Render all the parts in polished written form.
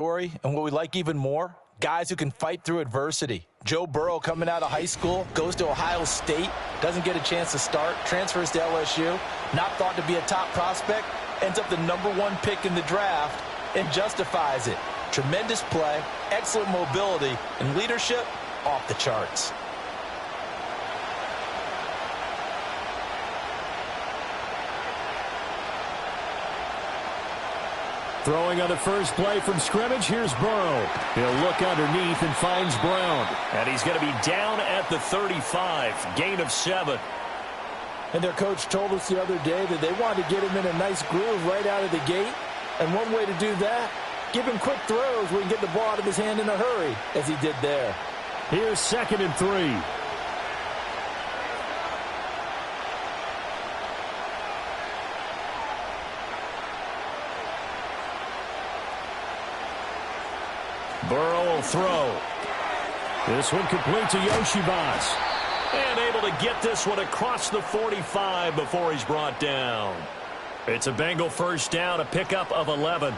And what we like even more, guys who can fight through adversity. Joe Burrow coming out of high school, goes to Ohio State, doesn't get a chance to start, transfers to LSU, not thought to be a top prospect, ends up the #1 pick in the draft, and justifies it. Tremendous play, excellent mobility, and leadership off the charts. Throwing on the first play from scrimmage, here's Burrow. He'll look underneath and finds Brown. And he's going to be down at the 35, gain of 7. And their coach told us the other day that they wanted to get him in a nice groove right out of the gate. And one way to do that, give him quick throws where he can get the ball out of his hand in a hurry, as he did there. Here's 2nd and 3. Burrow will throw. This one complete to Yoshibas. And able to get this one across the 45 before he's brought down. It's a Bengal first down, a pickup of 11.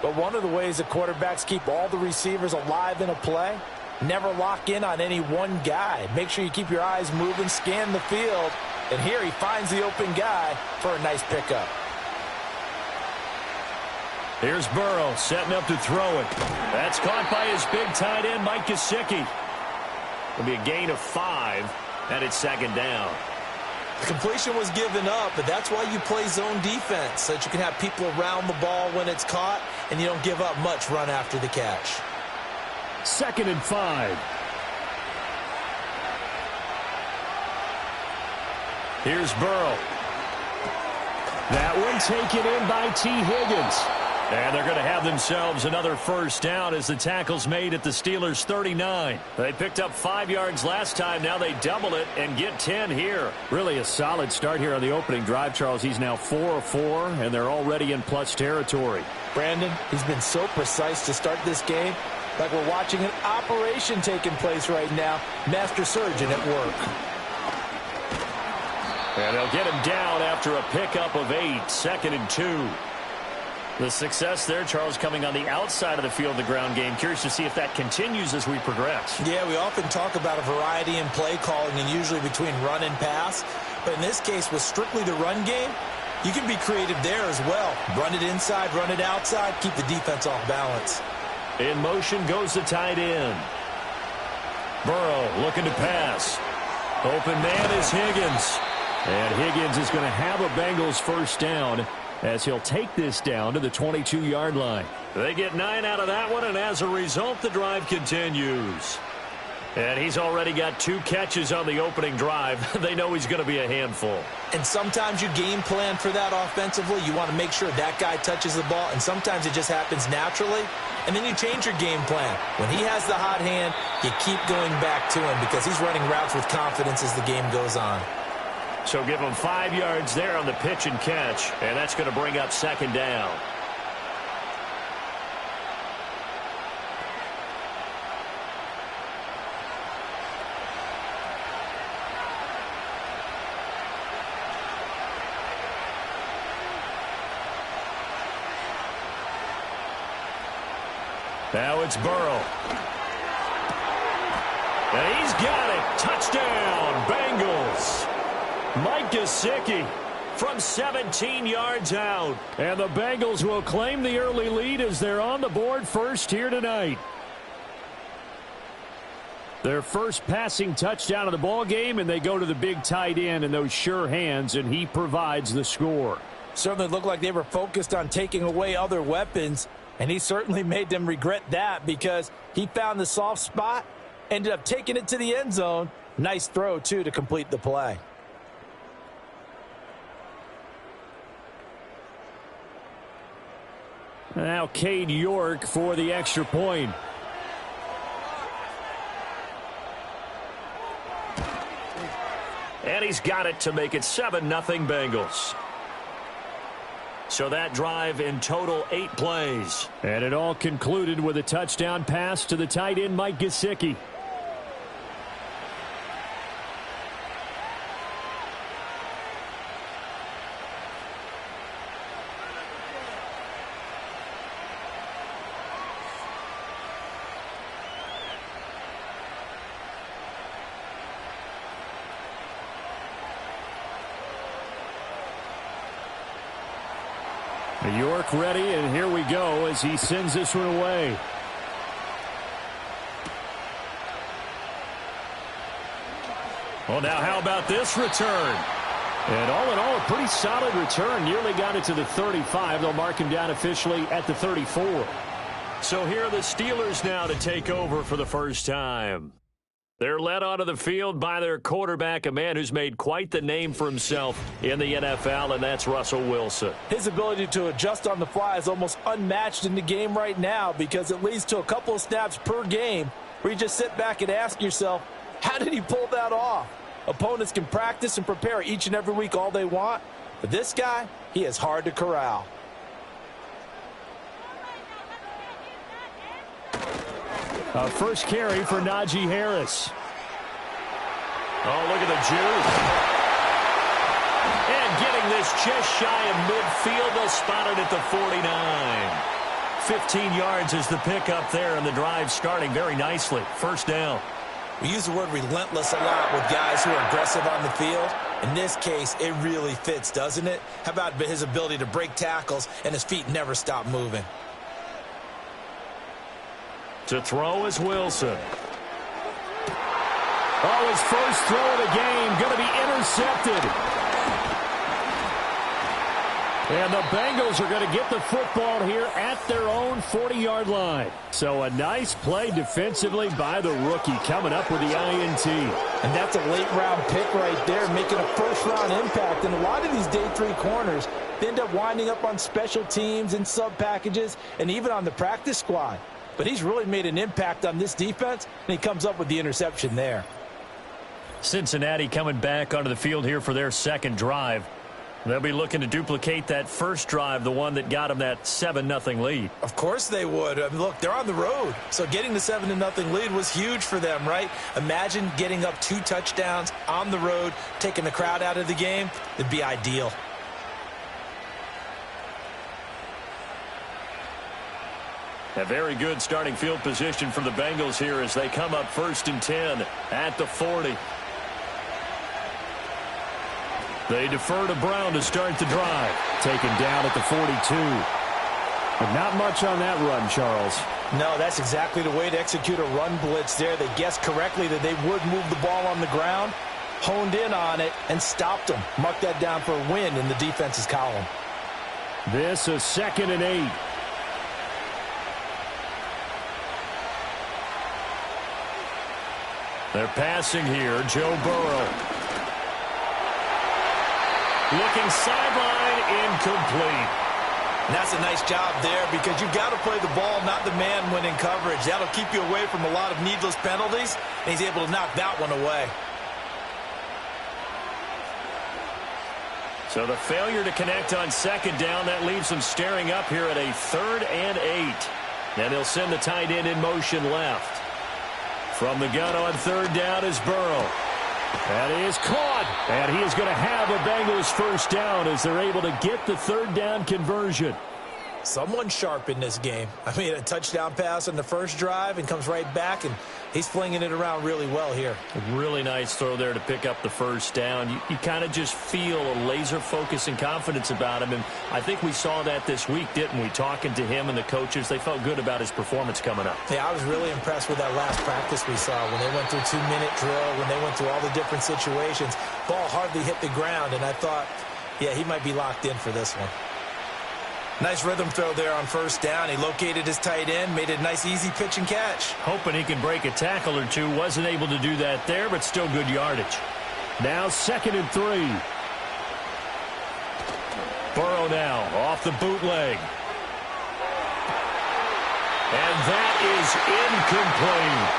But one of the ways that quarterbacks keep all the receivers alive in a play, never lock in on any one guy. Make sure you keep your eyes moving, scan the field. And here he finds the open guy for a nice pickup. Here's Burrow setting up to throw it. That's caught by his big tight end, Mike Gesicki. It'll be a gain of 5, and it's 2nd down. The completion was given up, but that's why you play zone defense, so that you can have people around the ball when it's caught, and you don't give up much run after the catch. 2nd and 5. Here's Burrow. That one taken in by T. Higgins. And they're going to have themselves another first down as the tackle's made at the Steelers' 39. They picked up 5 yards last time. Now they double it and get 10 here. Really a solid start here on the opening drive, Charles. He's now 4 of 4, and they're already in plus territory. Brandon, he's been so precise to start this game. Like we're watching an operation taking place right now. Master surgeon at work. And they'll get him down after a pickup of 8, 2nd and 2. The success there, Charles, coming on the outside of the field, the ground game. Curious to see if that continues as we progress. Yeah, we often talk about a variety in play calling and usually between run and pass. But in this case, with strictly the run game, you can be creative there as well. Run it inside, run it outside, keep the defense off balance. In motion goes the tight end. Burrow looking to pass. Open man is Higgins. And Higgins is going to have a Bengals first down, as he'll take this down to the 22-yard line. They get 9 out of that one, and as a result, the drive continues. And he's already got 2 catches on the opening drive. They know he's going to be a handful. And sometimes you game plan for that offensively. You want to make sure that guy touches the ball, and sometimes it just happens naturally. And then you change your game plan. When he has the hot hand, you keep going back to him because he's running routes with confidence as the game goes on. So give him 5 yards there on the pitch and catch, and that's going to bring up 2nd down. Now it's Burrow. And he's got it. Touchdown, Bengals. Mike Gesicki from 17 yards out. And the Bengals will claim the early lead as they're on the board first here tonight. Their first passing touchdown of the ball game, and they go to the big tight end in those sure hands, and he provides the score. Certainly looked like they were focused on taking away other weapons, and he certainly made them regret that because he found the soft spot, ended up taking it to the end zone. Nice throw, too, to complete the play. Now Cade York for the extra point. And he's got it to make it 7-0 Bengals. So that drive in total 8 plays. And it all concluded with a touchdown pass to the tight end Mike Gesicki. York ready, and here we go as he sends this one away. Well, now how about this return? And all in all, a pretty solid return. Nearly got it to the 35. They'll mark him down officially at the 34. So here are the Steelers now to take over for the first time. They're led onto the field by their quarterback, a man who's made quite the name for himself in the NFL, and that's Russell Wilson. His ability to adjust on the fly is almost unmatched in the game right now because it leads to a couple of snaps per game where you just sit back and ask yourself, how did he pull that off? Opponents can practice and prepare each and every week all they want, but this guy, he is hard to corral. First carry for Najee Harris. Oh, look at the juke. And getting this just shy of midfield, they'll spot it at the 49. 15 yards is the pickup there, and the drive starting very nicely. First down. We use the word relentless a lot with guys who are aggressive on the field. In this case, it really fits, doesn't it? How about his ability to break tackles and his feet never stop moving? To throw is Wilson. Oh, his first throw of the game going to be intercepted. And the Bengals are going to get the football here at their own 40-yard line. So a nice play defensively by the rookie coming up with the INT. And that's a late-round pick right there, making a first-round impact. And a lot of these day 3 corners end up winding up on special teams and sub-packages and even on the practice squad. But he's really made an impact on this defense, and he comes up with the interception there. Cincinnati coming back onto the field here for their second drive. They'll be looking to duplicate that first drive, the one that got them that 7-0 lead. Of course they would. I mean, look, they're on the road. So getting the 7-0 lead was huge for them, right? Imagine getting up 2 touchdowns on the road, taking the crowd out of the game. It'd be ideal. A very good starting field position for the Bengals here as they come up 1st and 10 at the 40. They defer to Brown to start the drive. Taken down at the 42. But not much on that run, Charles. No, that's exactly the way to execute a run blitz there. They guessed correctly that they would move the ball on the ground, honed in on it, and stopped them. Mark that down for a win in the defense's column. This is 2nd and 8. They're passing here. Joe Burrow. Looking sideline, incomplete. And that's a nice job there because you've got to play the ball, not the man when in coverage. That'll keep you away from a lot of needless penalties, and he's able to knock that one away. So the failure to connect on 2nd down, that leaves them staring up here at a 3rd and 8. And he'll send the tight end in motion left. From the gun on 3rd down is Burrow. That is caught. And he is going to have a Bengals first down as they're able to get the 3rd down conversion. Someone sharp in this game. I mean, a touchdown pass on the first drive and comes right back, and he's flinging it around really well here. A really nice throw there to pick up the first down. You kind of just feel a laser focus and confidence about him, and I think we saw that this week, didn't we? Talking to him and the coaches, they felt good about his performance coming up. Yeah, I was really impressed with that last practice we saw when they went through 2-minute drill, when they went through all the different situations. Ball hardly hit the ground, and I thought, yeah, he might be locked in for this one. Nice rhythm throw there on 1st down. He located his tight end, made it a nice easy pitch and catch. Hoping he can break a tackle or two. Wasn't able to do that there, but still good yardage. Now 2nd and 3. Burrow now off the bootleg. And that is incomplete.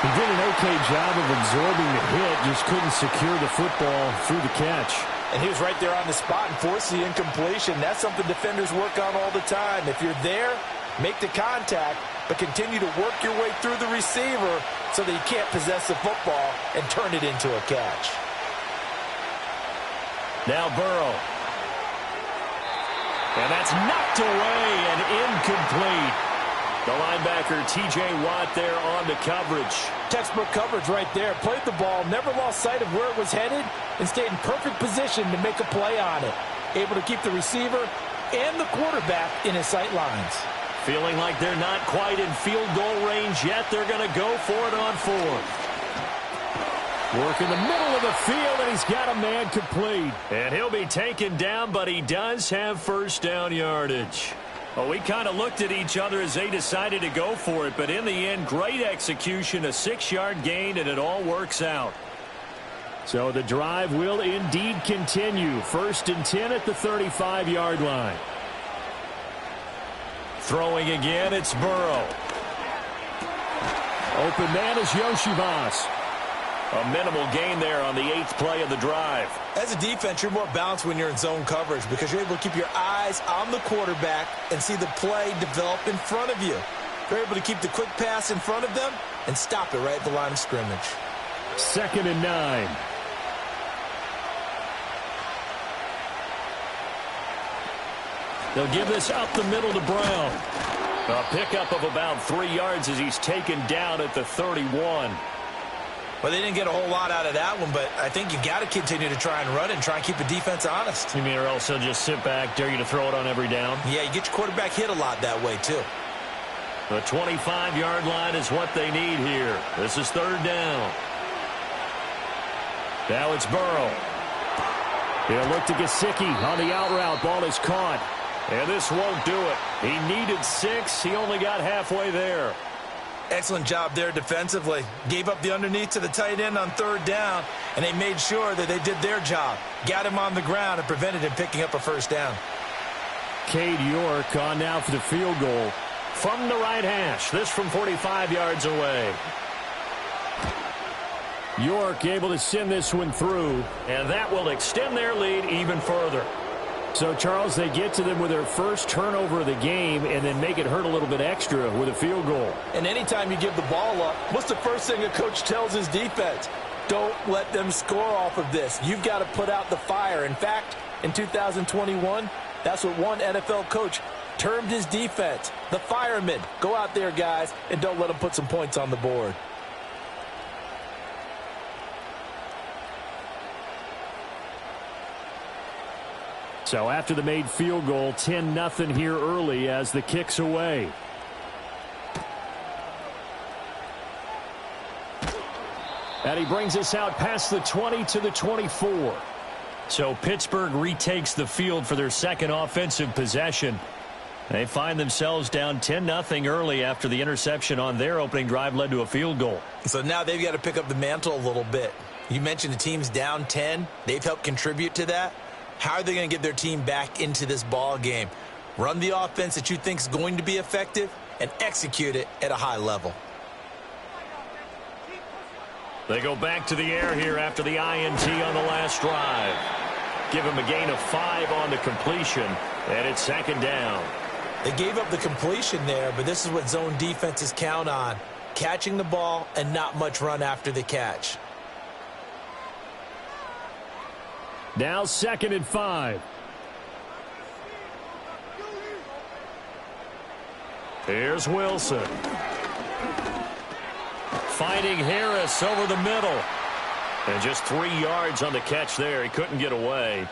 He did an okay job of absorbing the hit, just couldn't secure the football through the catch. And he was right there on the spot and forced the incompletion. That's something defenders work on all the time. If you're there, make the contact, but continue to work your way through the receiver so that he can't possess the football and turn it into a catch. Now Burrow. And that's knocked away and incomplete. The linebacker, T.J. Watt, there on the coverage. Textbook coverage right there. Played the ball, never lost sight of where it was headed, and stayed in perfect position to make a play on it. Able to keep the receiver and the quarterback in his sight lines. Feeling like they're not quite in field goal range yet. They're going to go for it on fourth. Work in the middle of the field, and he's got a man complete. And he'll be taken down, but he does have first down yardage. Well, we kind of looked at each other as they decided to go for it, but in the end, great execution, a 6-yard gain, and it all works out. So the drive will indeed continue. 1st and 10 at the 35-yard line. Throwing again, it's Burrow. Open man is Yoshivas. A minimal gain there on the 8th play of the drive. As a defense, you're more balanced when you're in zone coverage because you're able to keep your eyes on the quarterback and see the play develop in front of you. You're able to keep the quick pass in front of them and stop it right at the line of scrimmage. 2nd and 9. They'll give this up the middle to Brown. A pickup of about 3 yards as he's taken down at the 31. Well, they didn't get a whole lot out of that one, but I think you got to continue to try and run and try and keep the defense honest. You mean or else he'll just sit back, dare you to throw it on every down? Yeah, you get your quarterback hit a lot that way, too. The 25-yard line is what they need here. This is 3rd down. Now it's Burrow. He'll look to Gesicki on the out route. Ball is caught. And this won't do it. He needed 6. He only got halfway there. Excellent job there defensively. Gave up the underneath to the tight end on 3rd down, and they made sure that they did their job. Got him on the ground and prevented him picking up a 1st down. Cade York on now for the field goal. From the right hash. This from 45 yards away. York able to send this one through. And that will extend their lead even further. So, Charles, they get to them with their first turnover of the game and then make it hurt a little bit extra with a field goal. And anytime you give the ball up, what's the first thing a coach tells his defense? Don't let them score off of this. You've got to put out the fire. In fact, in 2021, that's what one NFL coach termed his defense, the firemen. Go out there, guys, and don't let them put some points on the board. So after the made field goal, 10-0 here early as the kick's away. And he brings us out past the 20 to the 24. So Pittsburgh retakes the field for their second offensive possession. They find themselves down 10-0 early after the interception on their opening drive led to a field goal. So now they've got to pick up the mantle a little bit. You mentioned the team's down 10. They've helped contribute to that. How are they going to get their team back into this ball game? Run the offense that you think is going to be effective and execute it at a high level. They go back to the air here after the INT on the last drive. Give him a gain of 5 on the completion, and it's 2nd down. They gave up the completion there, but this is what zone defenses count on. Catching the ball and not much run after the catch. Now 2nd and 5. Here's Wilson. Fighting Harris over the middle. And just 3 yards on the catch there. He couldn't get away.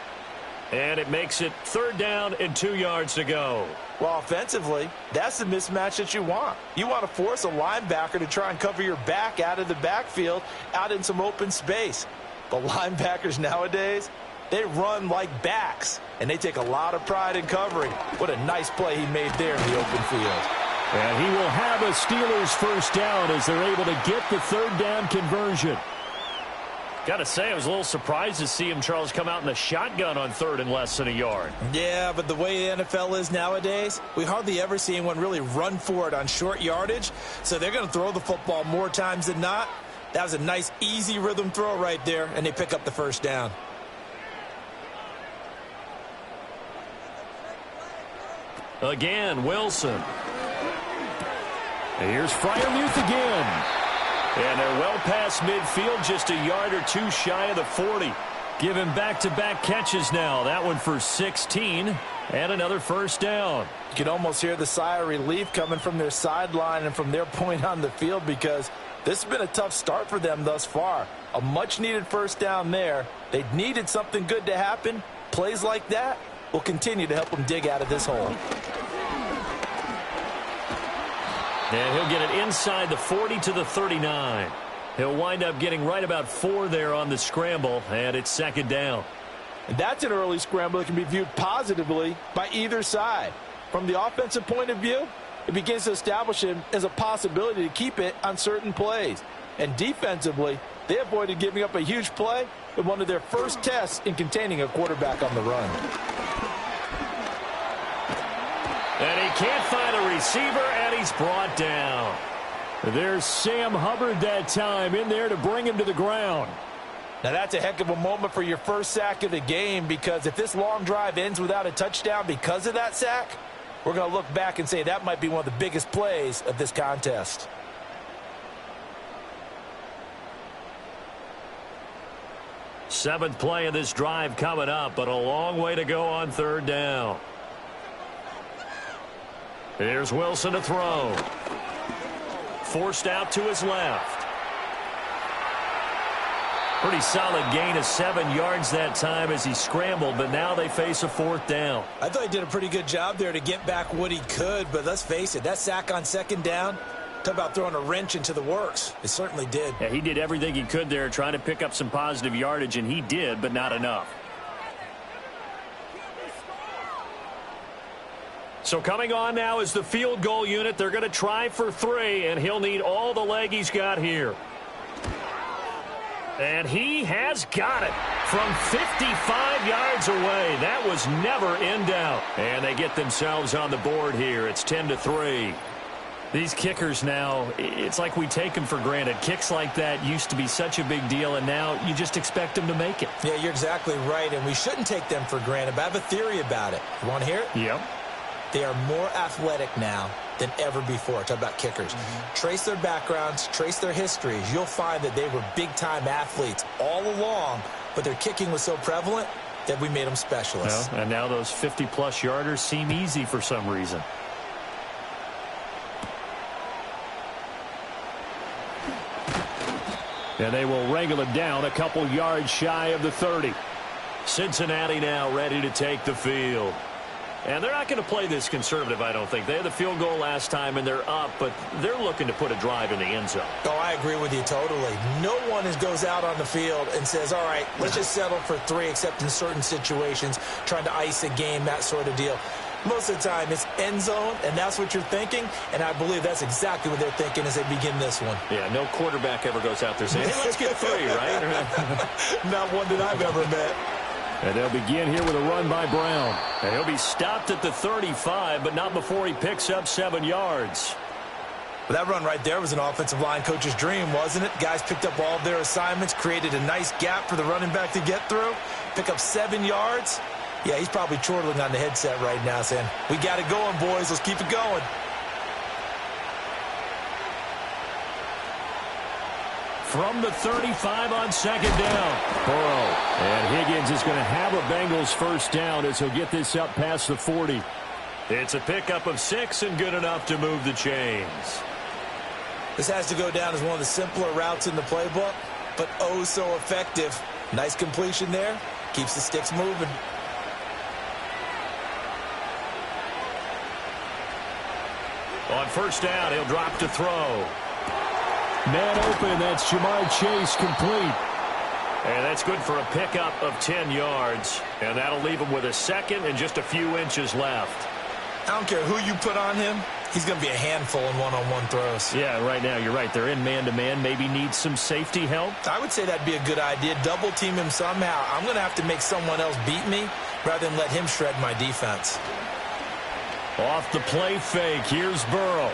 And it makes it 3rd down and 2 yards to go. Well, offensively, that's the mismatch that you want. You want to force a linebacker to try and cover your back out of the backfield, out in some open space. But linebackers nowadays, they run like backs, and they take a lot of pride in covering. What a nice play he made there in the open field. And he will have a Steelers 1st down as they're able to get the 3rd down conversion. Got to say, I was a little surprised to see him, Charles, come out in the shotgun on 3rd and less than a yard. Yeah, but the way the NFL is nowadays, we hardly ever see anyone really run for it on short yardage. So they're going to throw the football more times than not. That was a nice, easy rhythm throw right there, and they pick up the 1st down. Again, Wilson. And here's Freiermuth again. And they're well past midfield, just a yard or 2 shy of the 40. Give him back-to-back catches now. That one for 16 and another 1st down. You can almost hear the sigh of relief coming from their sideline and from their point on the field because this has been a tough start for them thus far. A much-needed 1st down there. They needed something good to happen. Plays like that will continue to help him dig out of this hole. And he'll get it inside the 40 to the 39. He'll wind up getting right about 4 there on the scramble, and it's second down. And that's an early scramble that can be viewed positively by either side. From the offensive point of view, it begins to establish him as a possibility to keep it on certain plays. And defensively, they avoided giving up a huge play with one of their first tests in containing a quarterback on the run. And he can't find a receiver, and he's brought down. There's Sam Hubbard that time in there to bring him to the ground. Now that's a heck of a moment for your first sack of the game, because if this long drive ends without a touchdown because of that sack, we're going to look back and say that might be one of the biggest plays of this contest. Seventh play of this drive coming up, but a long way to go on third down. Here's Wilson to throw. Forced out to his left. Pretty solid gain of 7 yards that time as he scrambled, but now they face a fourth down. I thought he did a pretty good job there to get back what he could, but let's face it, that sack on second down, talk about throwing a wrench into the works. It certainly did. Yeah, he did everything he could there trying to pick up some positive yardage, and he did, but not enough. So coming on now is the field goal unit. They're going to try for 3, and he'll need all the leg he's got here. And he has got it from 55 yards away. That was never in doubt. And they get themselves on the board here. It's 10-3. These kickers now, it's like we take them for granted. Kicks like that used to be such a big deal, and now you just expect them to make it. Yeah, you're exactly right, and we shouldn't take them for granted, but I have a theory about it. You want to hear it? Yep. They are more athletic now than ever before. Talk about kickers. Trace their backgrounds, trace their histories. You'll find that they were big-time athletes all along, but their kicking was so prevalent that we made them specialists. Well, and now those 50-plus yarders seem easy for some reason. And they will wrangle it down a couple yards shy of the 30. Cincinnati now ready to take the field. And they're not going to play this conservative, I don't think. They had the field goal last time, and they're up, but they're looking to put a drive in the end zone. Oh, I agree with you totally. No one goes out on the field and says, all right, let's just settle for 3, except in certain situations, trying to ice a game, that sort of deal. Most of the time, it's end zone, and that's what you're thinking, and I believe that's exactly what they're thinking as they begin this one. Yeah, no quarterback ever goes out there saying, hey, let's get 3, right? Not one that I've ever met. And they'll begin here with a run by Brown. And he'll be stopped at the 35, but not before he picks up 7 yards. Well, that run right there was an offensive line coach's dream, wasn't it? Guys picked up all of their assignments, created a nice gap for the running back to get through, pick up 7 yards. Yeah, he's probably chortling on the headset right now saying, we got it going, boys. Let's keep it going. From the 35 on second down. Burrow. And Higgins is going to have a Bengals first down as he'll get this up past the 40. It's a pickup of 6 and good enough to move the chains. This has to go down as one of the simpler routes in the playbook, but oh so effective. Nice completion there. Keeps the sticks moving. On first down, he'll drop to throw. Man open, that's Jamar Chase complete. And that's good for a pickup of 10 yards. And that'll leave him with a second and just a few inches left. I don't care who you put on him. He's going to be a handful in one-on-one throws. Yeah, right now, you're right. They're in man-to-man. Maybe needs some safety help. I would say that'd be a good idea. Double team him somehow. I'm going to have to make someone else beat me rather than let him shred my defense. Off the play fake, here's Burrow.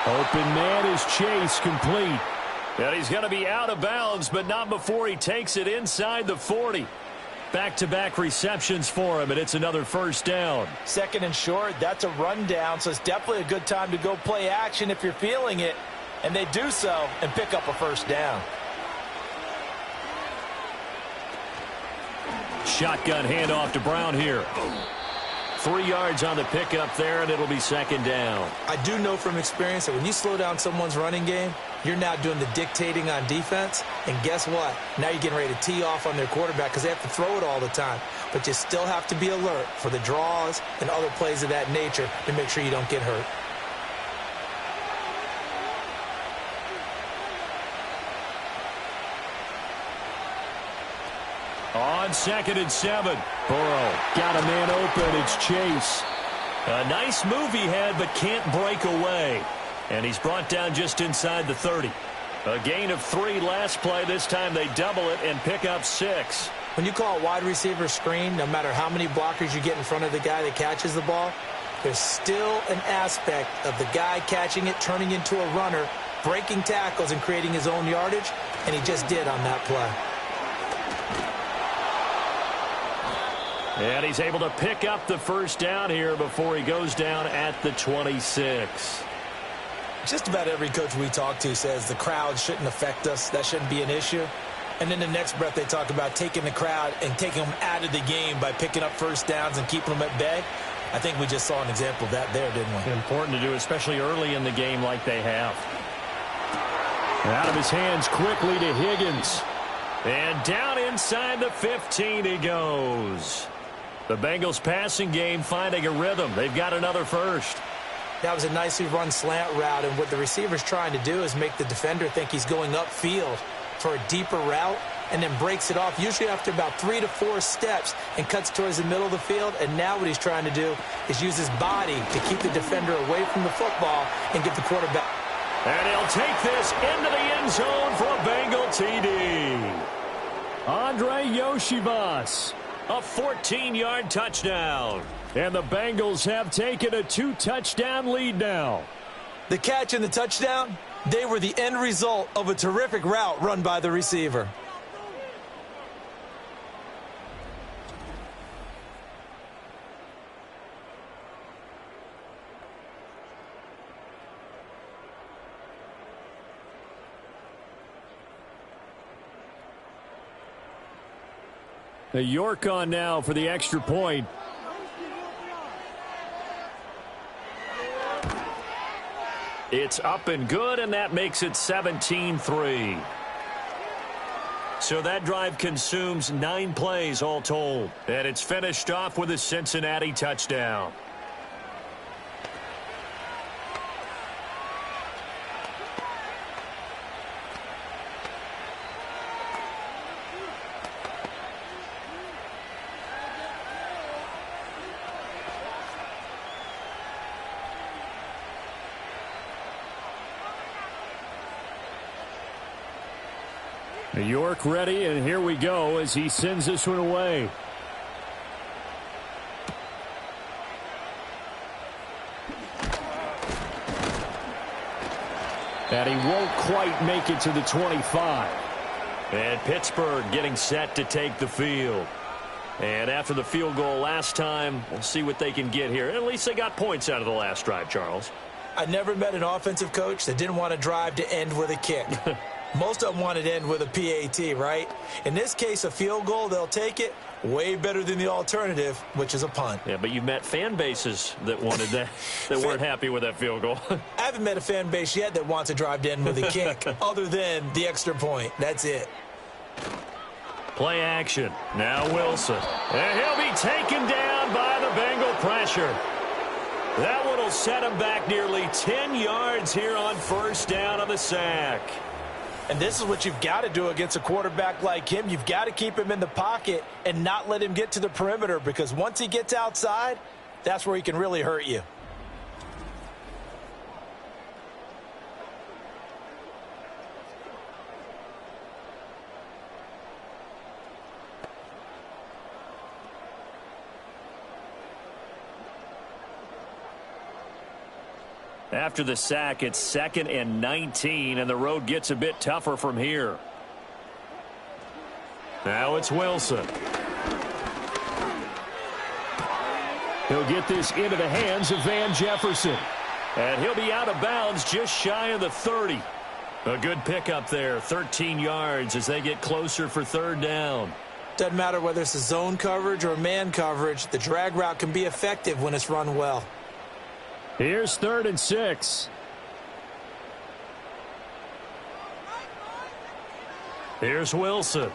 Open man is Chase, complete. And he's going to be out of bounds, but not before he takes it inside the 40. Back-to-back receptions for him, and it's another first down. Second and short, that's a rundown, so it's definitely a good time to go play action if you're feeling it. And they do so and pick up a first down. Shotgun handoff to Brown here. 3 yards on the pickup there, and it'll be second down. I do know from experience that when you slow down someone's running game, you're now doing the dictating on defense. And guess what? Now you're getting ready to tee off on their quarterback because they have to throw it all the time. But you still have to be alert for the draws and other plays of that nature to make sure you don't get hurt. On 2nd and 7. Burrow got a man open. It's Chase. A nice move he had, but can't break away. And he's brought down just inside the 30. A gain of 3 last play. This time they double it and pick up 6. When you call a wide receiver screen, no matter how many blockers you get in front of the guy that catches the ball, there's still an aspect of the guy catching it, turning into a runner, breaking tackles and creating his own yardage, and he just did on that play. And he's able to pick up the first down here before he goes down at the 26. Just about every coach we talk to says the crowd shouldn't affect us. That shouldn't be an issue. And then the next breath they talk about taking the crowd and taking them out of the game by picking up first downs and keeping them at bay. I think we just saw an example of that there, didn't we? Important to do, especially early in the game like they have. Out of his hands quickly to Higgins. And down inside the 15 he goes. The Bengals passing game finding a rhythm. They've got another first. That was a nicely run slant route, and what the receiver's trying to do is make the defender think he's going upfield for a deeper route and then breaks it off, usually after about 3 to 4 steps, and cuts towards the middle of the field. And now what he's trying to do is use his body to keep the defender away from the football and get the quarterback. And he'll take this into the end zone for a Bengal TD. Andre Yoshivas. A 14-yard touchdown. And the Bengals have taken a 2-touchdown lead now. The catch and the touchdown, they were the end result of a terrific route run by the receiver. A York on now for the extra point. It's up and good, and that makes it 17-3. So that drive consumes 9 plays all told. And it's finished off with a Cincinnati touchdown. York ready, and here we go as he sends this one away. And he won't quite make it to the 25. And Pittsburgh getting set to take the field. And after the field goal last time, we'll see what they can get here. At least they got points out of the last drive, Charles. I never met an offensive coach that didn't want to drive to end with a kick. Most of them wanted to end with a PAT, right? In this case, a field goal, they'll take it. Way better than the alternative, which is a punt. Yeah, but you've met fan bases that wanted that, that weren't happy with that field goal. I haven't met a fan base yet that wants to drive to end with a kick, other than the extra point. That's it. Play action. Now Wilson. And he'll be taken down by the Bengal pressure. That one will set him back nearly 10 yards here on first down on the sack. And this is what you've got to do against a quarterback like him. You've got to keep him in the pocket and not let him get to the perimeter, because once he gets outside, that's where he can really hurt you. After the sack, it's 2nd and 19, and the road gets a bit tougher from here. Now it's Wilson. He'll get this into the hands of Van Jefferson. And he'll be out of bounds just shy of the 30. A good pickup there, 13 yards as they get closer for third down. Doesn't matter whether it's a zone coverage or man coverage, the drag route can be effective when it's run well. Here's 3rd and 6. Here's Wilson.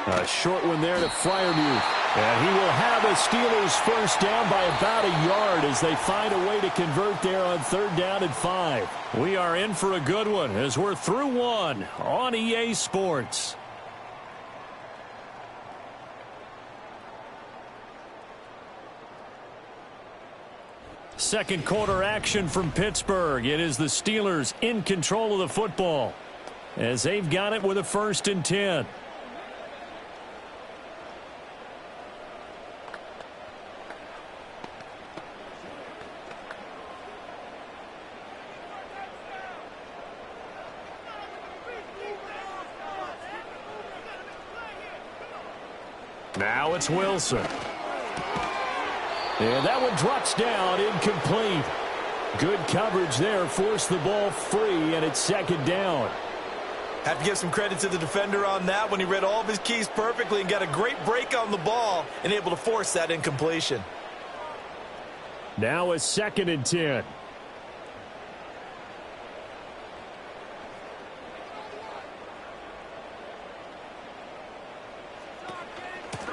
A short one there to Freiermuth. And he will have a Steelers first down by about a yard as they find a way to convert there on 3rd down and 5. We are in for a good one as we're through one on EA Sports. Second quarter action from Pittsburgh. It is the Steelers in control of the football as they've got it with a 1st and 10. Now it's Wilson. And that one drops down, incomplete. Good coverage there, forced the ball free, and it's 2nd down. Have to give some credit to the defender on that when he read all of his keys perfectly and got a great break on the ball and able to force that incompletion. Now a 2nd and 10.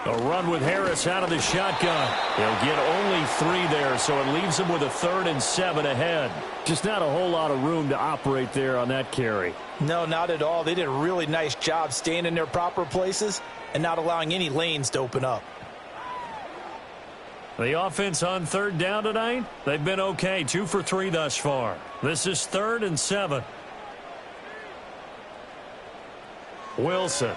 A run with Harris out of the shotgun. He'll get only 3 there, so it leaves him with a 3rd and 7 ahead. Just not a whole lot of room to operate there on that carry. No, not at all. They did a really nice job staying in their proper places and not allowing any lanes to open up. The offense on 3rd down tonight, they've been okay. 2 for 3 thus far. This is 3rd and 7. Wilson.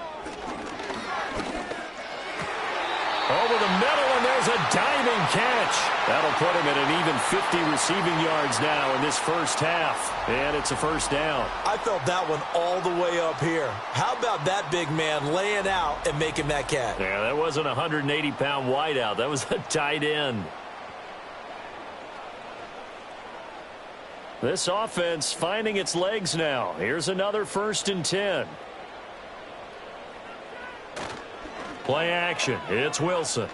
Over the middle, and there's a diving catch. That'll put him at an even 50 receiving yards now in this first half. And it's a 1st down. I felt that one all the way up here. How about that big man laying out and making that catch? Yeah, that wasn't a 180-pound wideout. That was a tight end. This offense finding its legs now. Here's another 1st and 10. Play action. It's Wilson.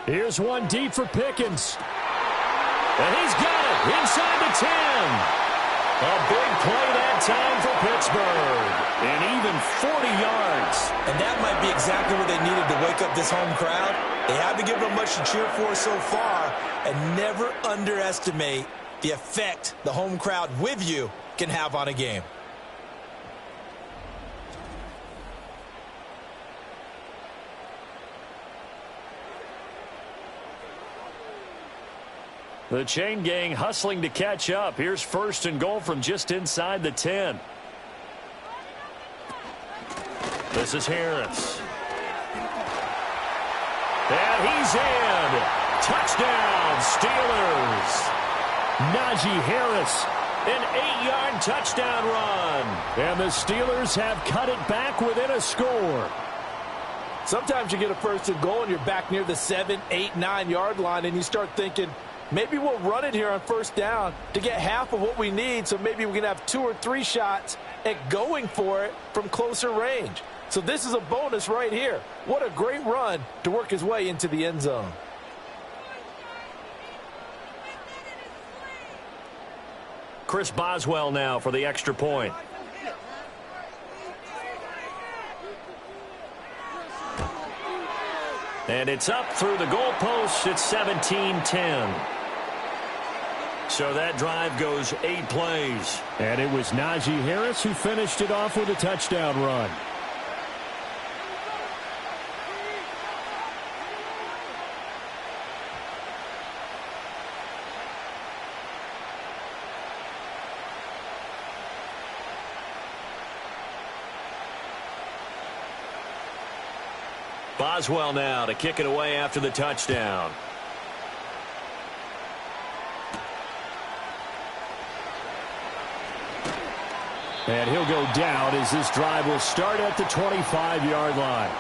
Here's one deep for Pickens. And he's got it inside the 10. A big play that time for Pittsburgh. And even 40 yards. And that might be exactly what they needed to wake up this home crowd. They haven't given them much to cheer for so far. And never underestimate the effect the home crowd with you can have on a game. The chain gang hustling to catch up. Here's 1st and goal from just inside the 10. This is Harris. And he's in. Touchdown, Steelers. Najee Harris. An 8-yard touchdown run. And the Steelers have cut it back within a score. Sometimes you get a 1st and goal and you're back near the 7, 8, 9-yard line and you start thinking, maybe we'll run it here on 1st down to get half of what we need, so maybe we can have 2 or 3 shots at going for it from closer range. So this is a bonus right here. What a great run to work his way into the end zone. Chris Boswell now for the extra point. And it's up through the goalposts. It's 17-10. So that drive goes 8 plays. And it was Najee Harris who finished it off with a touchdown run. Boswell now to kick it away after the touchdown. And he'll go down as this drive will start at the 25-yard line.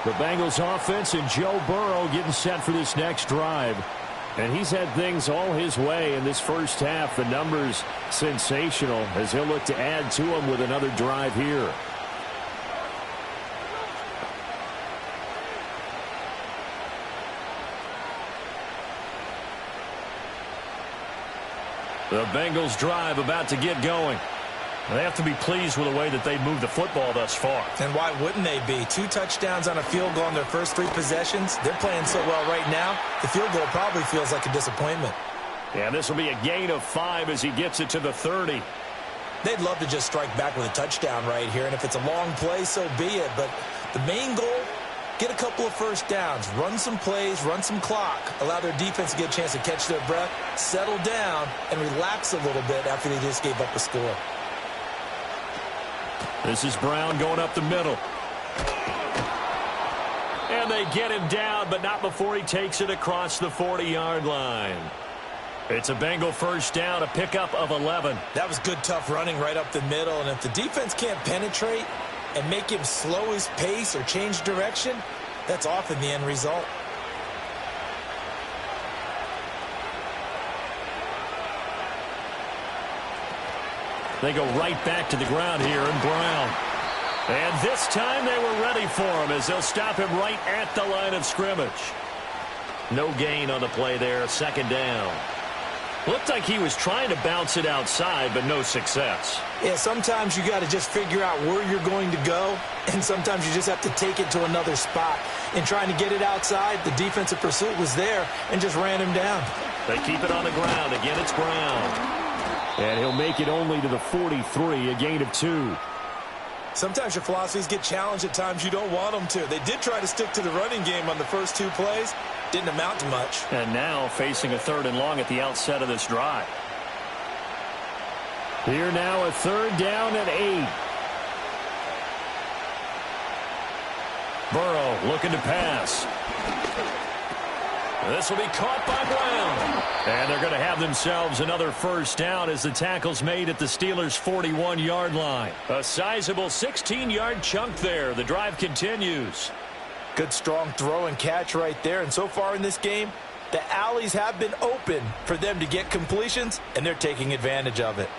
The Bengals offense and Joe Burrow getting set for this next drive. And he's had things all his way in this first half. The numbers sensational as he'll look to add to them with another drive here. The Bengals drive about to get going. They have to be pleased with the way that they moved the football thus far. And why wouldn't they be? 2 touchdowns on a field goal in their first 3 possessions. They're playing so well right now, the field goal probably feels like a disappointment. Yeah, this will be a gain of 5 as he gets it to the 30. They'd love to just strike back with a touchdown right here, and if it's a long play, so be it. But the main goal, get a couple of first downs, run some plays, run some clock, allow their defense to get a chance to catch their breath, settle down, and relax a little bit after they just gave up a score. This is Brown going up the middle. And they get him down, but not before he takes it across the 40-yard line. It's a Bengal first down, a pickup of 11. That was good, tough running right up the middle, and if the defense can't penetrate and make him slow his pace or change direction, that's often the end result. They go right back to the ground here, and Brown. And this time they were ready for him as they'll stop him right at the line of scrimmage. No gain on the play there, second down. Looked like he was trying to bounce it outside, but no success. Yeah, sometimes you got to just figure out where you're going to go, and sometimes you just have to take it to another spot. In trying to get it outside, the defensive pursuit was there and just ran him down. They keep it on the ground. Again, it's Brown. And he'll make it only to the 43, a gain of 2. Sometimes your philosophies get challenged at times you don't want them to. They did try to stick to the running game on the first 2 plays. Didn't amount to much. And now facing a 3rd and long at the outset of this drive. Here now a 3rd down and 8. Burrow looking to pass. This will be caught by Brown. And they're going to have themselves another first down as the tackle's made at the Steelers' 41-yard line. A sizable 16-yard chunk there. The drive continues. Good, strong throw and catch right there. And so far in this game, the alleys have been open for them to get completions, and they're taking advantage of it.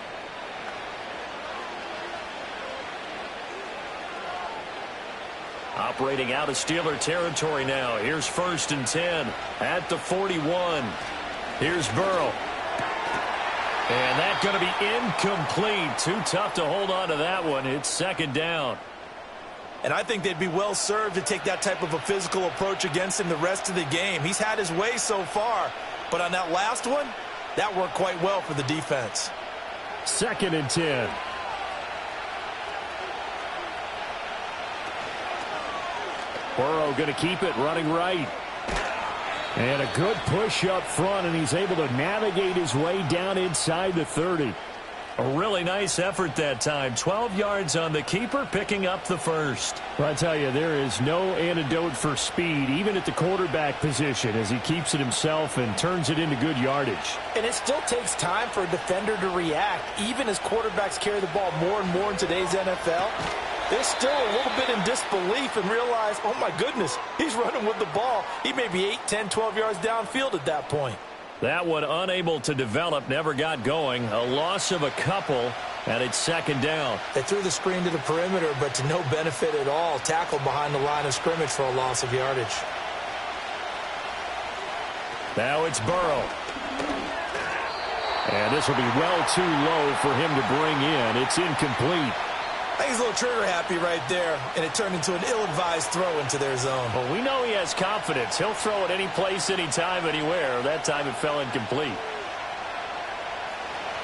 Operating out of Steeler territory now. Here's 1st and 10 at the 41. Here's Burrow. And that's going to be incomplete. Too tough to hold on to that one. It's 2nd down. And I think they'd be well served to take that type of a physical approach against him the rest of the game. He's had his way so far, but on that last one, that worked quite well for the defense. 2nd and 10. Burrow going to keep it running right. And a good push up front, and he's able to navigate his way down inside the 30. A really nice effort that time. 12 yards on the keeper, picking up the first. Well, I tell you, there is no antidote for speed, even at the quarterback position, as he keeps it himself and turns it into good yardage. And it still takes time for a defender to react, even as quarterbacks carry the ball more and more in today's NFL. They're still a little bit in disbelief and realize, oh my goodness, he's running with the ball. He may be 8, 10, 12 yards downfield at that point. That one unable to develop, never got going. A loss of a couple, and it's 2nd down. They threw the screen to the perimeter, but to no benefit at all. Tackled behind the line of scrimmage for a loss of yardage. Now it's Burrow. And this will be well too low for him to bring in. It's incomplete. I think he's a little trigger happy right there, and it turned into an ill-advised throw into their zone. Well, we know he has confidence. He'll throw it any place, anytime, anywhere. That time it fell incomplete.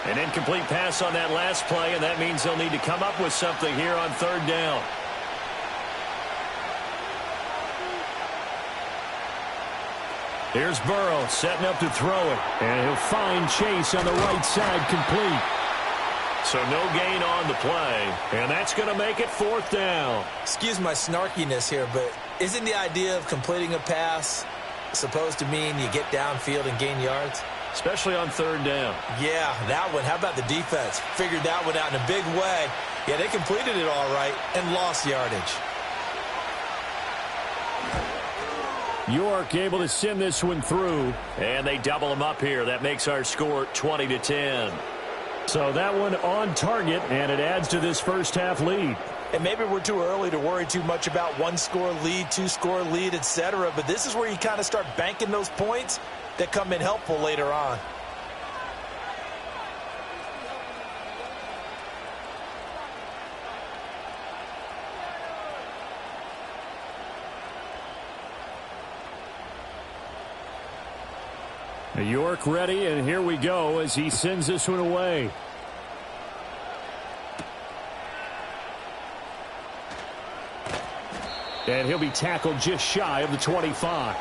An incomplete pass on that last play, and that means he'll need to come up with something here on 3rd down. Here's Burrow setting up to throw it. And he'll find Chase on the right side, complete. So no gain on the play, and that's going to make it 4th down. Excuse my snarkiness here, but isn't the idea of completing a pass supposed to mean you get downfield and gain yards? Especially on 3rd down. Yeah, that one. How about the defense? Figured that one out in a big way. Yeah, they completed it all right and lost yardage. York able to send this one through. And they double them up here. That makes our score 20-10. So that one on target, and it adds to this first half lead. And maybe we're too early to worry too much about one-score lead, two-score lead, etc. But this is where you kind of start banking those points that come in helpful later on. York ready, and here we go as he sends this one away. And he'll be tackled just shy of the 25.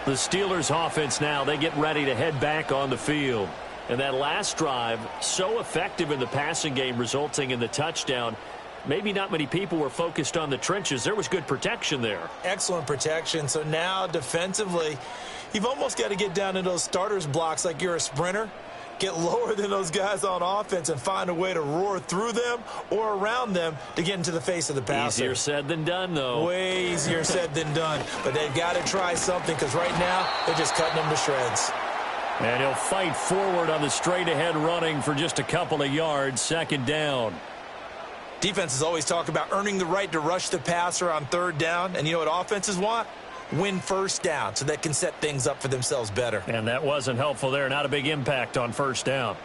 The Steelers offense now, they get ready to head back on the field. And that last drive, so effective in the passing game, resulting in the touchdown. Maybe not many people were focused on the trenches. There was good protection there. Excellent protection. So now defensively, you've almost got to get down to those starters blocks like you're a sprinter. Get lower than those guys on offense and find a way to roar through them or around them to get into the face of the passer. Easier said than done, though. Way easier said than done. But they've got to try something because right now they're just cutting them to shreds. And he'll fight forward on the straight-ahead running for just a couple of yards, second down. Defenses always talk about earning the right to rush the passer on third down. And you know what offenses want? Win first down so they can set things up for themselves better. And that wasn't helpful there. Not a big impact on first down.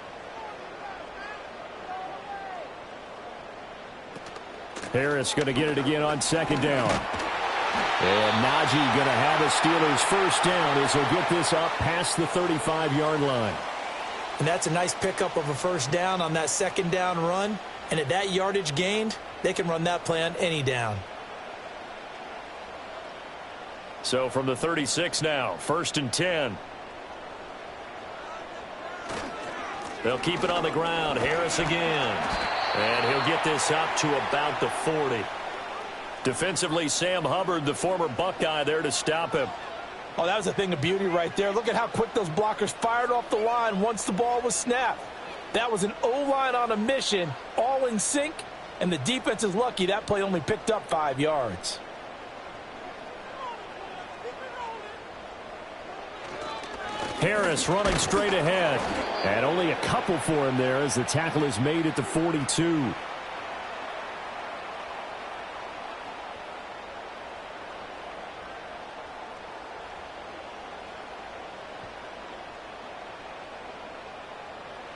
Harris going to get it again on second down. And Najee going to have a Steelers first down as he'll get this up past the 35-yard line. And that's a nice pickup of a first down on that second down run. And at that yardage gained, they can run that play on any down. So from the 36 now, 1st and 10. They'll keep it on the ground. Harris again. And he'll get this up to about the 40. Defensively, Sam Hubbard, the former Buckeye, there to stop him. Oh, that was a thing of beauty right there. Look at how quick those blockers fired off the line once the ball was snapped. That was an O-line on a mission, all in sync, and the defense is lucky that play only picked up 5 yards. Harris running straight ahead. And only a couple for him there as the tackle is made at the 42.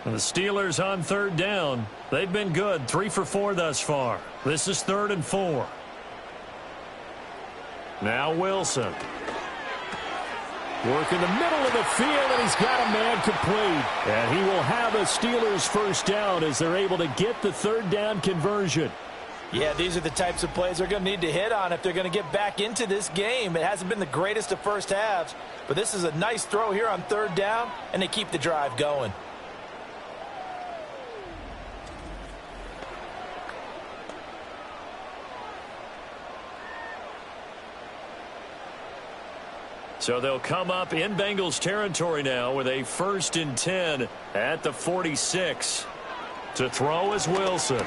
The Steelers on third down. They've been good, 3 for 4 thus far. This is 3rd and 4. Now Wilson. Work in the middle of the field, and he's got a man complete. And he will have a Steelers first down as they're able to get the third down conversion. Yeah, these are the types of plays they're going to need to hit on if they're going to get back into this game. It hasn't been the greatest of first halves, but this is a nice throw here on third down, and they keep the drive going. So they'll come up in Bengals territory now with a 1st and 10 at the 46. To throw is Wilson.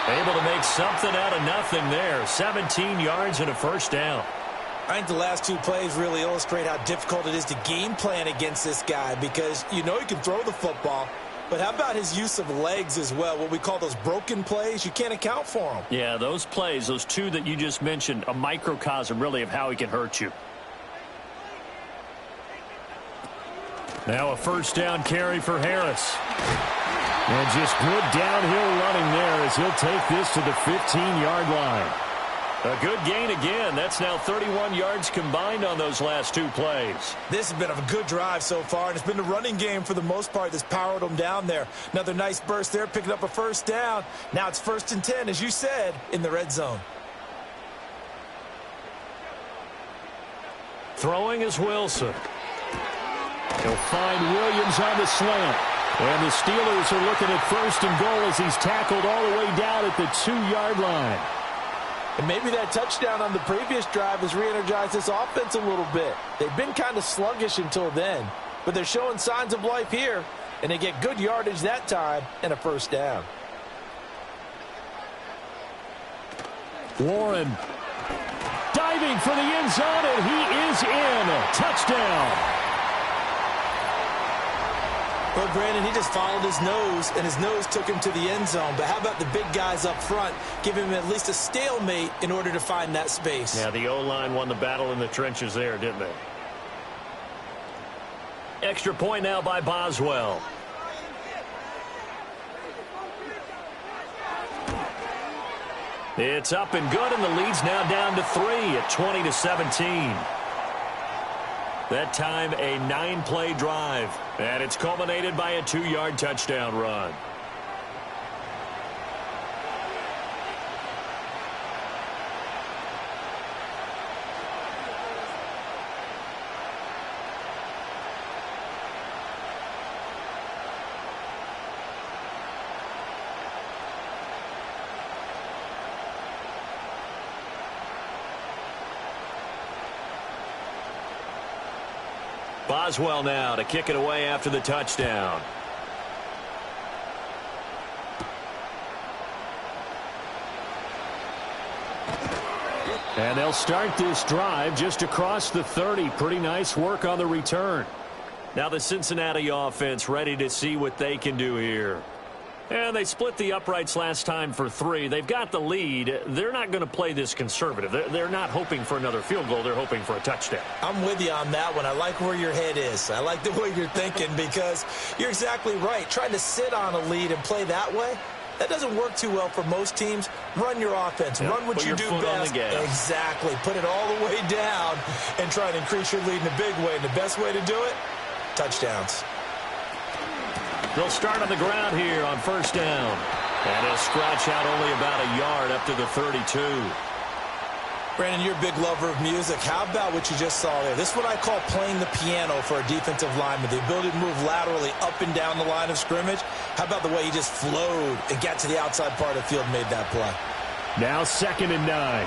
Able to make something out of nothing there. 17 yards and a first down. I think the last 2 plays really illustrate how difficult it is to game plan against this guy because you know he can throw the football. But how about his use of legs as well, what we call those broken plays? You can't account for them. Yeah, those plays, those 2 that you just mentioned, a microcosm really of how he can hurt you. Now a first down carry for Harris. And just good downhill running there as he'll take this to the 15-yard line. A good gain again. That's now 31 yards combined on those last 2 plays. This has been a good drive so far, and it's been the running game for the most part that's powered them down there. Another nice burst there, picking up a first down. Now it's 1st and 10, as you said, in the red zone. Throwing is Wilson. He'll find Williams on the slant. And the Steelers are looking at 1st and goal as he's tackled all the way down at the 2-yard line. And maybe that touchdown on the previous drive has re-energized this offense a little bit. They've been kind of sluggish until then, but they're showing signs of life here, and they get good yardage that time and a first down. Warren diving for the end zone, and he is in. Touchdown. Well, Brandon, he just followed his nose, and his nose took him to the end zone. But how about the big guys up front? Give him at least a stalemate in order to find that space. Yeah, the O-line won the battle in the trenches there, didn't they? Extra point now by Boswell. It's up and good, and the lead's now down to 3 at 20-17. That time, a 9-play drive. And it's culminated by a 2-yard touchdown run. Boswell now to kick it away after the touchdown. And they'll start this drive just across the 30. Pretty nice work on the return. Now the Cincinnati offense ready to see what they can do here. And they split the uprights last time for 3. They've got the lead. They're not going to play this conservative. They're not hoping for another field goal. They're hoping for a touchdown. I'm with you on that one. I like where your head is. I like the way you're thinking because you're exactly right. Trying to sit on a lead and play that way, that doesn't work too well for most teams. Run your offense. Yep, Run what you do best. Exactly. Put it all the way down and try to increase your lead in a big way. And the best way to do it, touchdowns. They'll start on the ground here on first down. And he'll scratch out only about a yard up to the 32. Brandon, you're a big lover of music. How about what you just saw there? This is what I call playing the piano for a defensive lineman. The ability to move laterally up and down the line of scrimmage. How about the way he just flowed and got to the outside part of the field and made that play? Now 2nd and 9.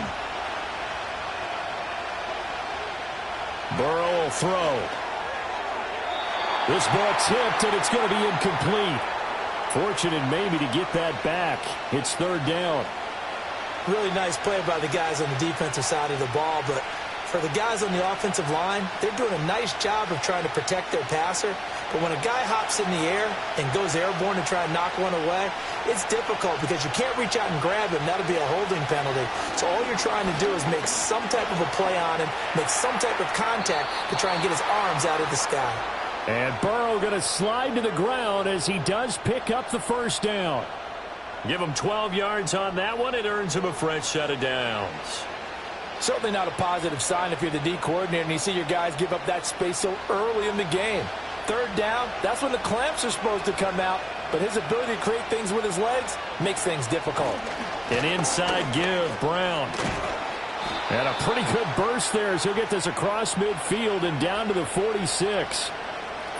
Burrow will throw. This ball tipped, and it's going to be incomplete. Fortunate maybe to get that back. It's 3rd down. Really nice play by the guys on the defensive side of the ball, but for the guys on the offensive line, they're doing a nice job of trying to protect their passer. But when a guy hops in the air and goes airborne to try and knock one away, it's difficult because you can't reach out and grab him. That'll be a holding penalty. So all you're trying to do is make some type of a play on him, make some type of contact to try and get his arms out of the sky. And Burrow going to slide to the ground as he does pick up the 1st down. Give him 12 yards on that one. It earns him a fresh set of downs. Certainly not a positive sign if you're the D coordinator and you see your guys give up that space so early in the game. 3rd down, that's when the clamps are supposed to come out. But his ability to create things with his legs makes things difficult. An inside give, Brown. And a pretty good burst there as he'll get this across midfield and down to the 46.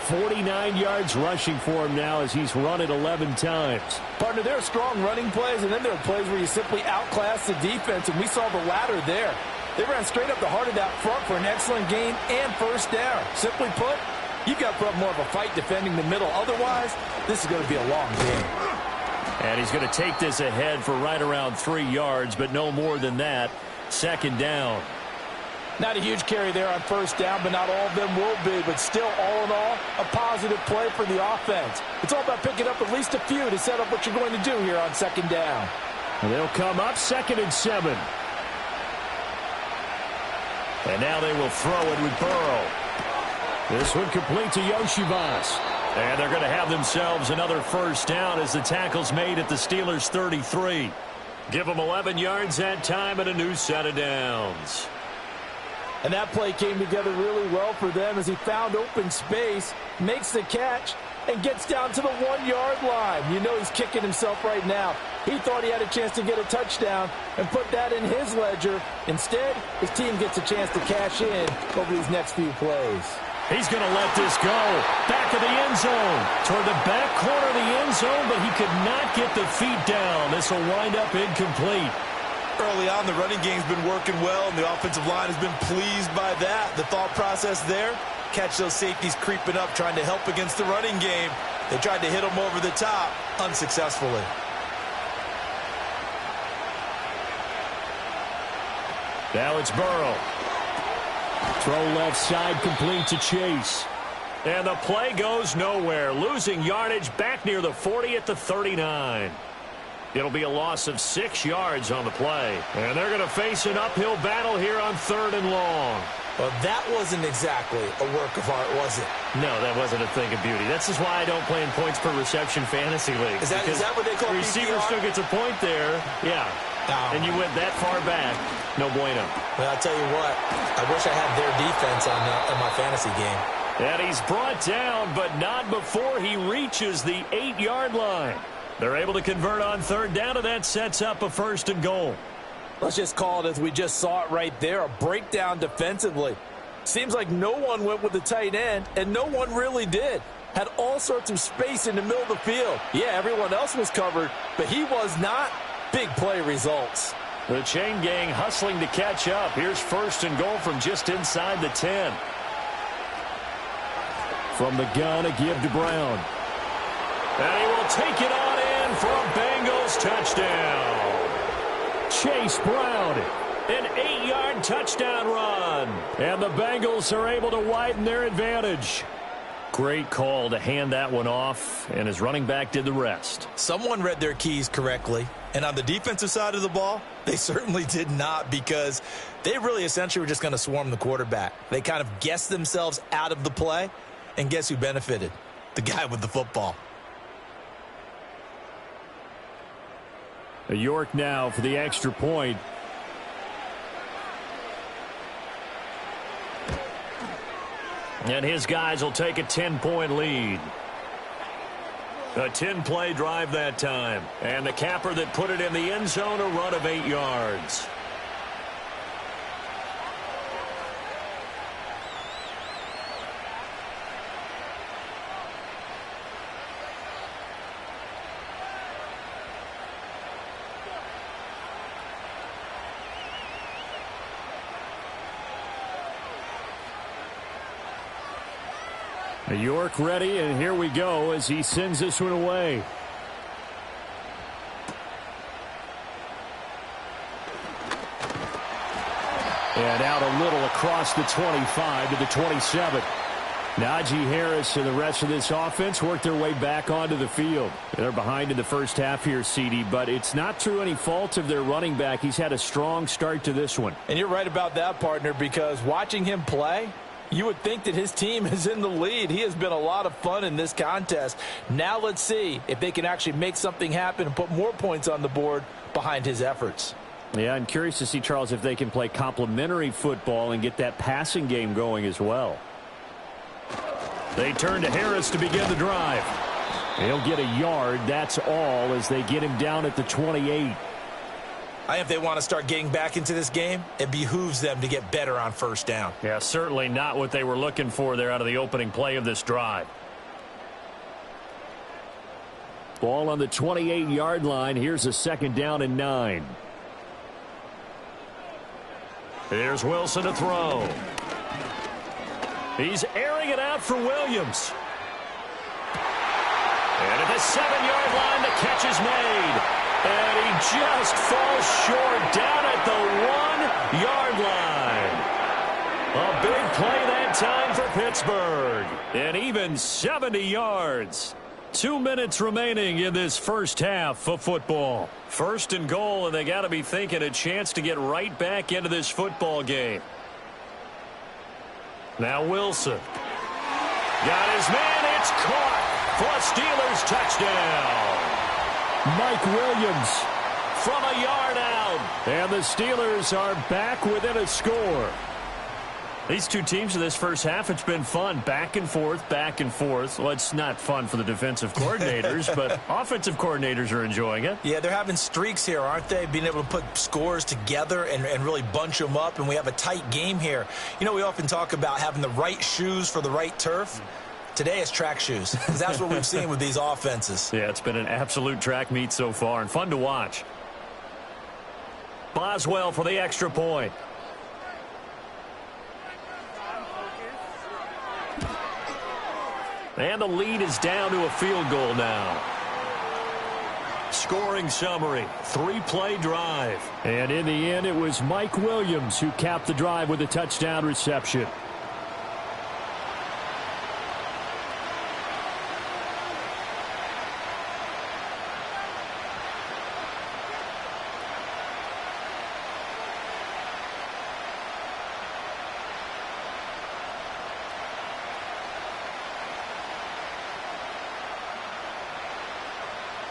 49 yards rushing for him now as he's run it 11 times. Partner, there are strong running plays, and then there are plays where you simply outclass the defense, and we saw the latter there. They ran straight up the heart of that front for an excellent gain and 1st down. Simply put, you've got to put up more of a fight defending the middle. Otherwise, this is going to be a long game. And he's going to take this ahead for right around 3 yards, but no more than that. 2nd down. Not a huge carry there on 1st down, but not all of them will be. But still, all in all, a positive play for the offense. It's all about picking up at least a few to set up what you're going to do here on 2nd down. And they'll come up 2nd and 7. And now they will throw it with Burrow. This one complete to Yoshivas. And they're going to have themselves another 1st down as the tackle's made at the Steelers' 33. Give them 11 yards that time and a new set of downs. And that play came together really well for them as he found open space, makes the catch, and gets down to the 1-yard line. You know he's kicking himself right now. He thought he had a chance to get a touchdown and put that in his ledger. Instead, his team gets a chance to cash in over these next few plays. He's going to let this go. Back of the end zone. Toward the back corner of the end zone, but he could not get the feet down. This will wind up incomplete. Early on, the running game's been working well, and the offensive line has been pleased by that. The thought process there, catch those safeties creeping up, trying to help against the running game. They tried to hit them over the top, unsuccessfully. Now it's Burrow. Throw left side, complete to Chase. And the play goes nowhere. Losing yardage back near the 40 at the 39. It'll be a loss of 6 yards on the play. And they're going to face an uphill battle here on 3rd and long. Well, that wasn't exactly a work of art, was it? No, that wasn't a thing of beauty. That's just why I don't play in points per reception fantasy league. Is that what they call receiver PPR? still gets a point there. Yeah. And you went that far back. No bueno. Well, I'll tell you what. I wish I had their defense on my fantasy game. And he's brought down, but not before he reaches the 8-yard line. They're able to convert on 3rd down, and that sets up a 1st and goal. Let's just call it as we just saw it right there, a breakdown defensively. Seems like no one went with the tight end, and no one really did. Had all sorts of space in the middle of the field. Yeah, everyone else was covered, but he was not. Big play results. The chain gang hustling to catch up. Here's 1st and goal from just inside the 10. From the gun, a give to Brown. And he will take it on in for a Bengals touchdown. Chase Brown. An 8-yard touchdown run. And the Bengals are able to widen their advantage. Great call to hand that one off, and his running back did the rest. Someone read their keys correctly, and on the defensive side of the ball, they certainly did not, because they really essentially were just going to swarm the quarterback. They kind of guessed themselves out of the play, and guess who benefited? The guy with the football. York now for the extra point. And his guys will take a 10-point lead. A 10-play drive that time. And the capper that put it in the end zone, a run of 8 yards. York ready, and here we go as he sends this one away. And out a little across the 25 to the 27. Najee Harris and the rest of this offense work their way back onto the field. They're behind in the first half here, CD, but it's not through any fault of their running back. He's had a strong start to this one. And you're right about that, partner, because watching him play, you would think that his team is in the lead. He has been a lot of fun in this contest. Now let's see if they can actually make something happen and put more points on the board behind his efforts. Yeah, I'm curious to see, Charles, if they can play complementary football and get that passing game going as well. They turn to Harris to begin the drive. He'll get a yard, that's all, as they get him down at the 28. If they want to start getting back into this game, it behooves them to get better on 1st down. Yeah, certainly not what they were looking for there out of the opening play of this drive. Ball on the 28-yard line. Here's a 2nd down and 9. Here's Wilson to throw. He's airing it out for Williams. And at the 7-yard line, the catch is made. And he just falls short down at the 1-yard line. A big play that time for Pittsburgh. And even 70 yards. 2 minutes remaining in this first half of football. 1st and goal, and they got to be thinking a chance to get right back into this football game. Now Wilson. Got his man. It's caught for a Steelers touchdown. Mike Williams from a yard out. And the Steelers are back within a score. These two teams in this first half, it's been fun. Back and forth, back and forth. Well, it's not fun for the defensive coordinators, but offensive coordinators are enjoying it. Yeah, they're having streaks here, aren't they? Being able to put scores together and really bunch them up, and we have a tight game here. You know, we often talk about having the right shoes for the right turf. Today it's track shoes, because that's what we've seen with these offenses. Yeah, it's been an absolute track meet so far, and fun to watch. Boswell for the extra point. And the lead is down to a field goal now. Scoring summary, 3-play drive. And in the end, it was Mike Williams who capped the drive with a touchdown reception.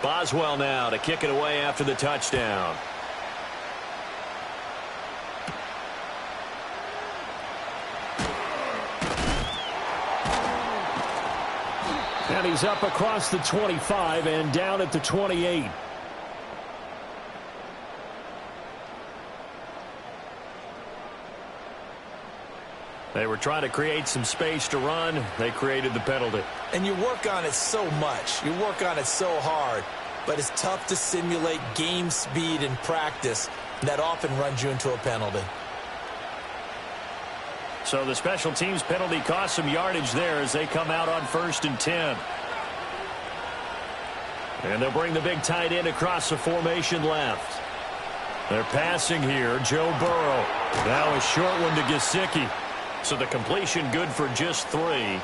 Boswell now to kick it away after the touchdown. And he's up across the 25 and down at the 28. They were trying to create some space to run. They created the penalty. And you work on it so much. You work on it so hard. But it's tough to simulate game speed in practice. And that often runs you into a penalty. So the special teams penalty cost some yardage there as they come out on 1st and 10. And they'll bring the big tight end across the formation left. They're passing here. Joe Burrow. Now a short one to Gesicki. So the completion good for just 3.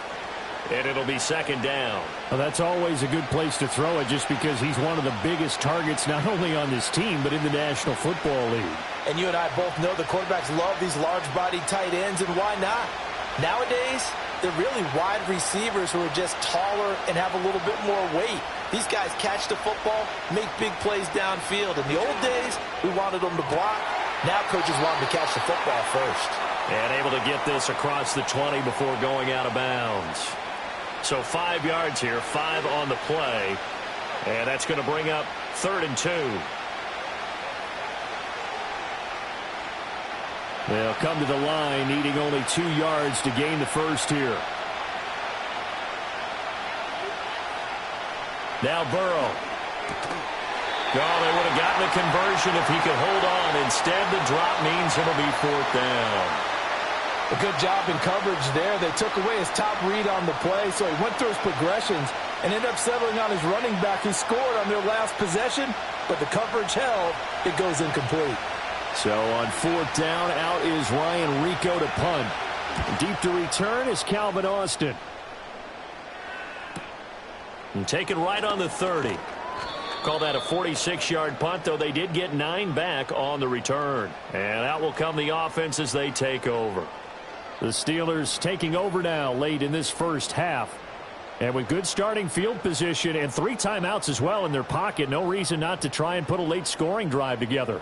And it'll be 2nd down. Well, that's always a good place to throw it just because he's one of the biggest targets not only on this team but in the National Football League. And you and I both know the quarterbacks love these large-bodied tight ends, and why not? Nowadays, they're really wide receivers who are just taller and have a little bit more weight. These guys catch the football, make big plays downfield. In the old days, we wanted them to block. Now coaches want them to catch the football first. And able to get this across the 20 before going out of bounds. So 5 yards here, 5 on the play. And that's going to bring up 3rd and 2. They'll come to the line needing only 2 yards to gain the first here. Now Burrow. Oh, they would have gotten a conversion if he could hold on. Instead, the drop means it'll be 4th down. A good job in coverage there. They took away his top read on the play, so he went through his progressions and ended up settling on his running back who scored on their last possession, but the coverage held. It goes incomplete. So on 4th down, out is Ryan Rico to punt. Deep to return is Calvin Austin. And taken right on the 30. Call that a 46-yard punt, though they did get 9 back on the return. And out will come the offense as they take over. The Steelers taking over now late in this first half. And with good starting field position and 3 timeouts as well in their pocket, no reason not to try and put a late scoring drive together.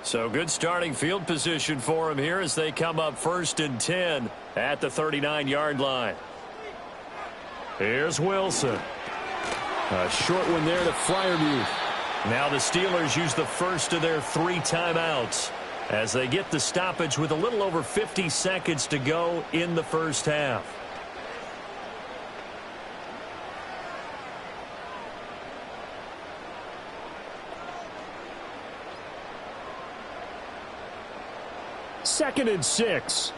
So good starting field position for him here as they come up 1st and 10 at the 39-yard line. Here's Wilson. A short one there to Freiermuth. Now the Steelers use the first of their 3 timeouts as they get the stoppage with a little over 50 seconds to go in the first half. Second and 6.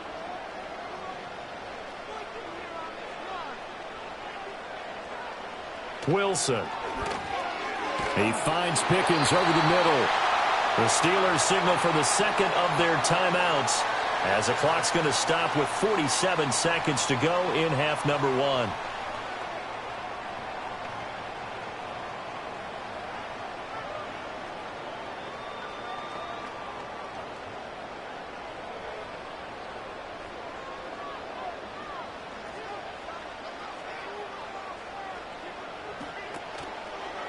Wilson. He finds Pickens over the middle. The Steelers signal for the second of their timeouts as the clock's going to stop with 47 seconds to go in half number 1.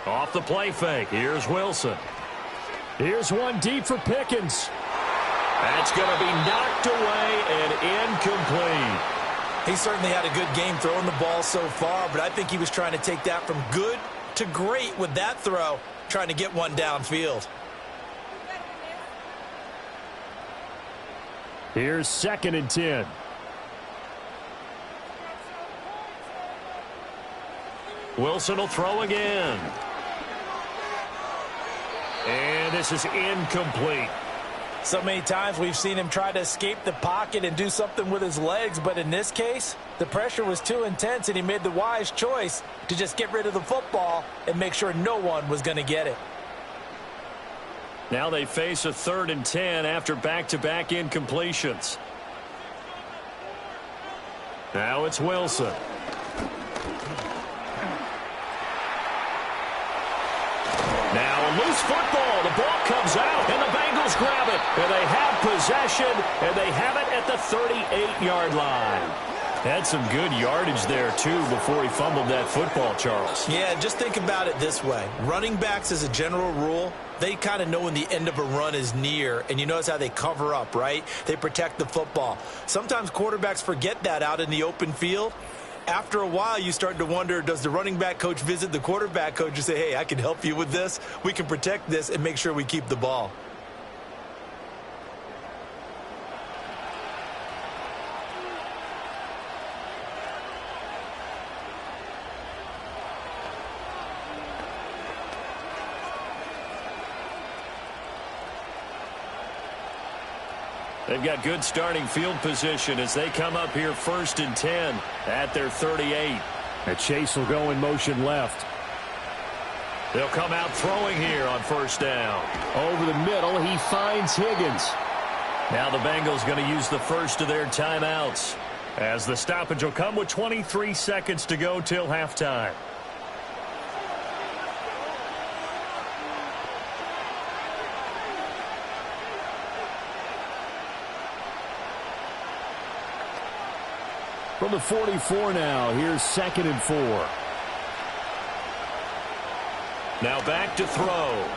Off the play fake. Here's Wilson. Here's one deep for Pickens. That's going to be knocked away and incomplete. He certainly had a good game throwing the ball so far, but I think he was trying to take that from good to great with that throw, trying to get one downfield. Here's 2nd and 10. Wilson will throw again. And this is incomplete. So many times we've seen him try to escape the pocket and do something with his legs, but in this case, the pressure was too intense and he made the wise choice to just get rid of the football and make sure no one was going to get it. Now they face a 3rd and 10 after back-to-back incompletions. Now it's Wilson. Now a loose football. The ball comes out, and the Bengals grab it. And they have possession, and they have it at the 38-yard line. Had some good yardage there, too, before he fumbled that football, Charles. Yeah, just think about it this way. Running backs, as a general rule, they kind of know when the end of a run is near, and you notice how they cover up, right? They protect the football. Sometimes quarterbacks forget that out in the open field. After a while, you start to wonder, does the running back coach visit the quarterback coach and say, hey, I can help you with this. We can protect this and make sure we keep the ball. They've got good starting field position as they come up here 1st and 10 at their 38. And Chase will go in motion left. They'll come out throwing here on 1st down. Over the middle, he finds Higgins. Now the Bengals going to use the first of their timeouts, as the stoppage will come with 23 seconds to go till halftime. From the 44 now, here's 2nd and 4. Now back to throw.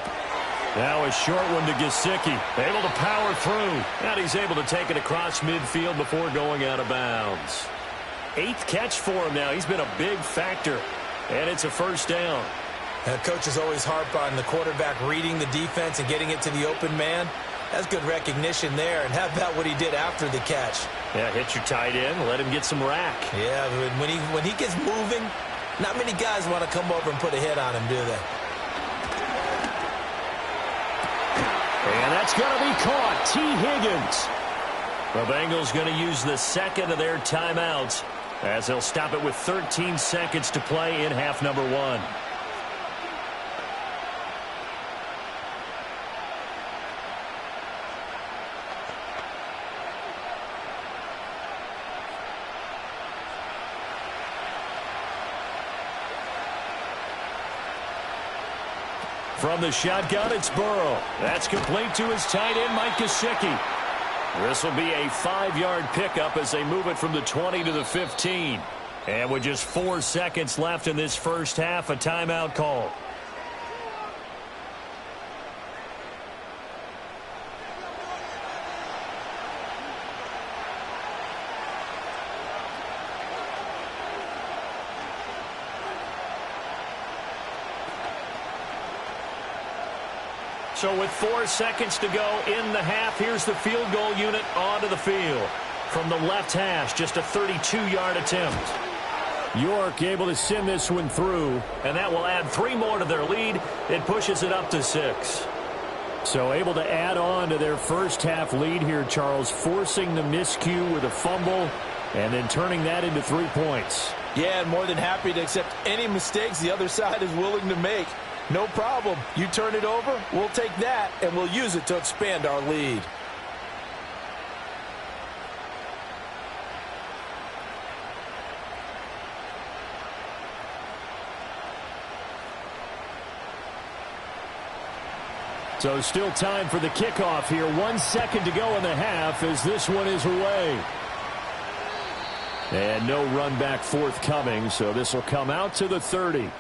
Now a short one to Gesicki. Able to power through. And he's able to take it across midfield before going out of bounds. 8th catch for him now. He's been a big factor. And it's a 1st down. Coaches always harp on the quarterback reading the defense and getting it to the open man. That's good recognition there. And how about what he did after the catch? Yeah, hit your tight end, let him get some rack. Yeah, when he gets moving, not many guys want to come over and put a hit on him, do they? And that's going to be caught. T. Higgins. The Bengals going to use the 2nd of their timeouts as they'll stop it with 13 seconds to play in half number 1. From the shotgun, it's Burrow. That's complete to his tight end, Mike Gesicki. This will be a 5-yard pickup as they move it from the 20 to the 15. And with just 4 seconds left in this first half, a timeout call. So with 4 seconds to go in the half, here's the field goal unit onto the field. From the left hash, just a 32-yard attempt. York able to send this one through. And that will add 3 more to their lead. It pushes it up to 6. So able to add on to their first half lead here, Charles, forcing the miscue with a fumble and then turning that into 3 points. Yeah, and more than happy to accept any mistakes the other side is willing to make. No problem. You turn it over, we'll take that, and we'll use it to expand our lead. So still time for the kickoff here. 1 second to go in the half as this one is away. And no run back forthcoming, so this will come out to the 30.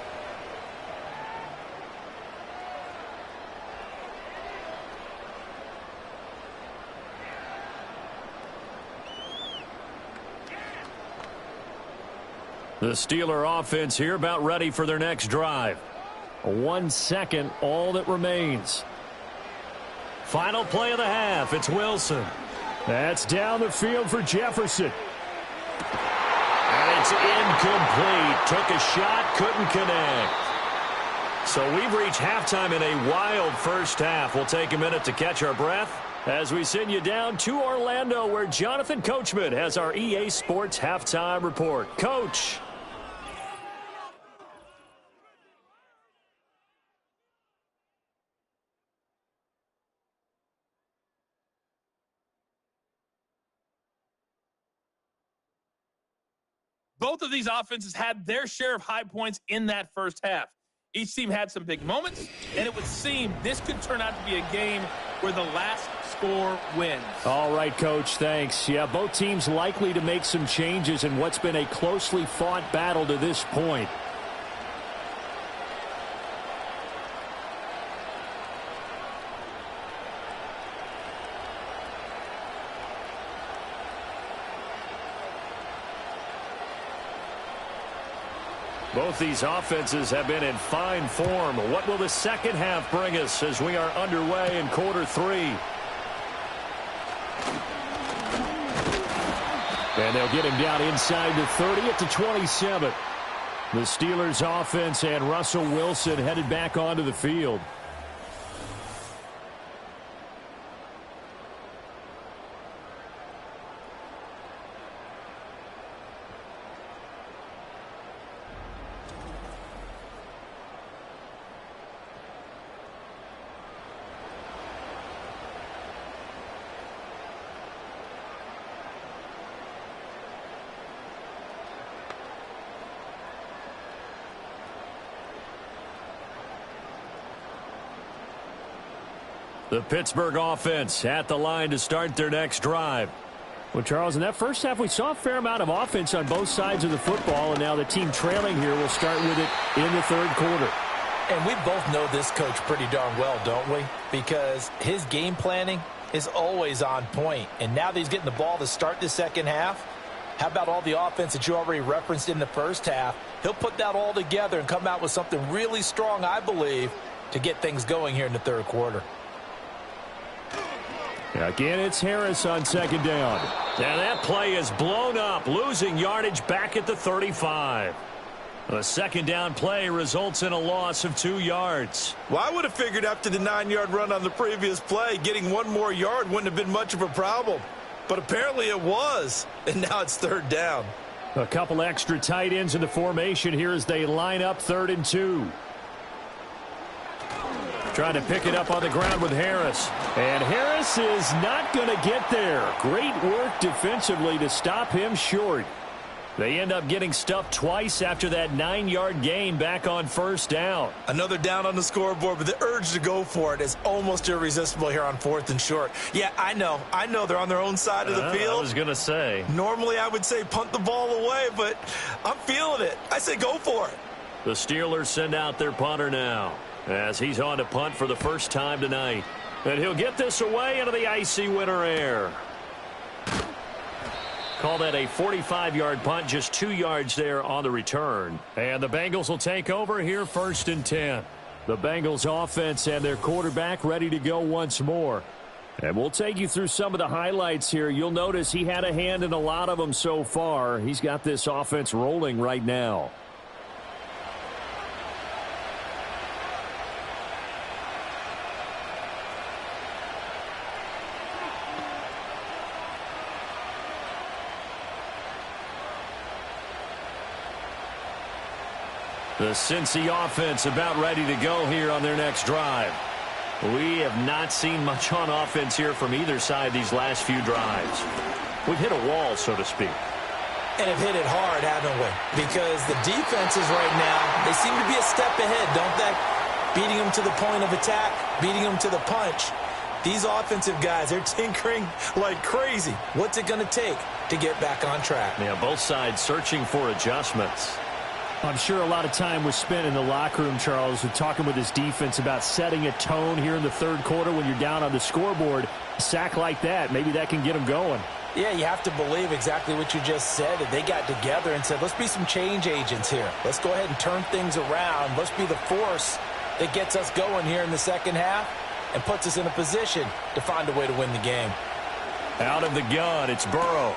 The Steeler offense here about ready for their next drive. 1 second, all that remains. Final play of the half. It's Wilson. That's down the field for Jefferson. And it's incomplete. Took a shot, couldn't connect. So we've reached halftime in a wild first half. We'll take a minute to catch our breath as we send you down to Orlando, where Jonathan Coachman has our EA Sports Halftime Report. Coach. Both of these offenses had their share of high points in that first half. Each team had some big moments, and it would seem this could turn out to be a game where the last score wins. All right, Coach, thanks. Yeah, both teams likely to make some changes in what's been a closely fought battle to this point. Both these offenses have been in fine form. What will the second half bring us as we are underway in quarter three? And they'll get him down inside the 30 at the 27. The Steelers offense and Russell Wilson headed back onto the field. The Pittsburgh offense at the line to start their next drive. Well, Charles, in that first half, we saw a fair amount of offense on both sides of the football, and now the team trailing here will start with it in the third quarter. And we both know this coach pretty darn well, don't we? Because his game planning is always on point. And now that he's getting the ball to start the second half, how about all the offense that you already referenced in the first half? He'll put that all together and come out with something really strong, I believe, to get things going here in the third quarter. Again, it's Harris on second down. And that play is blown up, losing yardage back at the 35. A second down play results in a loss of 2 yards. Well, I would have figured after the 9-yard run on the previous play, getting one more yard wouldn't have been much of a problem. But apparently it was, and now it's third down. A couple extra tight ends in the formation here as they line up 3rd and 2. Trying to pick it up on the ground with Harris. And Harris is not going to get there. Great work defensively to stop him short. They end up getting stuffed twice after that 9-yard gain back on first down. Another down on the scoreboard, but the urge to go for it is almost irresistible here on 4th and short. Yeah, I know they're on their own side of the field. I was going to say. Normally I would say punt the ball away, but I'm feeling it. I say go for it. The Steelers send out their punter now, as he's on to punt for the first time tonight. And he'll get this away into the icy winter air. Call that a 45-yard punt, just 2 yards there on the return. And the Bengals will take over here 1st and 10. The Bengals offense and their quarterback ready to go once more. And we'll take you through some of the highlights here. You'll notice he had a hand in a lot of them so far. He's got this offense rolling right now. The Cincy offense about ready to go here on their next drive. We have not seen much on offense here from either side these last few drives. We've hit a wall, so to speak. And have hit it hard, haven't we? Because the defenses right now, they seem to be a step ahead, don't they? Beating them to the point of attack, beating them to the punch. These offensive guys, they're tinkering like crazy. What's it going to take to get back on track? Yeah, both sides searching for adjustments. I'm sure a lot of time was spent in the locker room, Charles, with talking with his defense about setting a tone here in the third quarter when you're down on the scoreboard. A sack like that, maybe that can get them going. Yeah, you have to believe exactly what you just said. That they got together and said, let's be some change agents here. Let's go ahead and turn things around. Let's be the force that gets us going here in the second half and puts us in a position to find a way to win the game. Out of the gun, it's Burrow.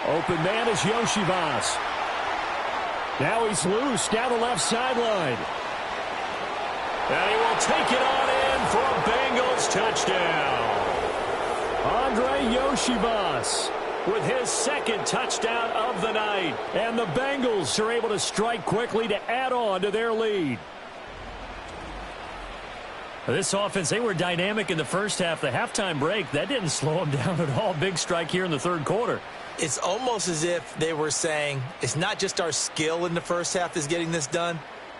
Open man is Yoshivas. Now he's loose down the left sideline. And he will take it on in for a Bengals touchdown. Andre Yoshivas with his second touchdown of the night. And the Bengals are able to strike quickly to add on to their lead. This offense, they were dynamic in the first half. The halftime break, that didn't slow them down at all. Big strike here in the third quarter. It's almost as if they were saying, it's not just our skill in the first half that's getting this done,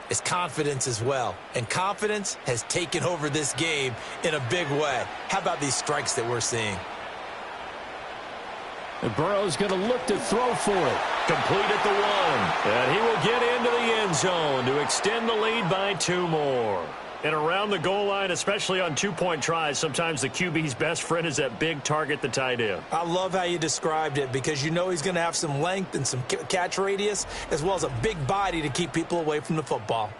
it's confidence as well. And confidence has taken over this game in a big way. How about these strikes that we're seeing? And Burrow's going to look to throw for it. Complete at the 1. And he will get into the end zone to extend the lead by 2 more. And around the goal line, especially on two-point tries, sometimes the QB's best friend is that big target, the tight end. I love how you described it because you know he's going to have some length and some catch radius as well as a big body to keep people away from the football.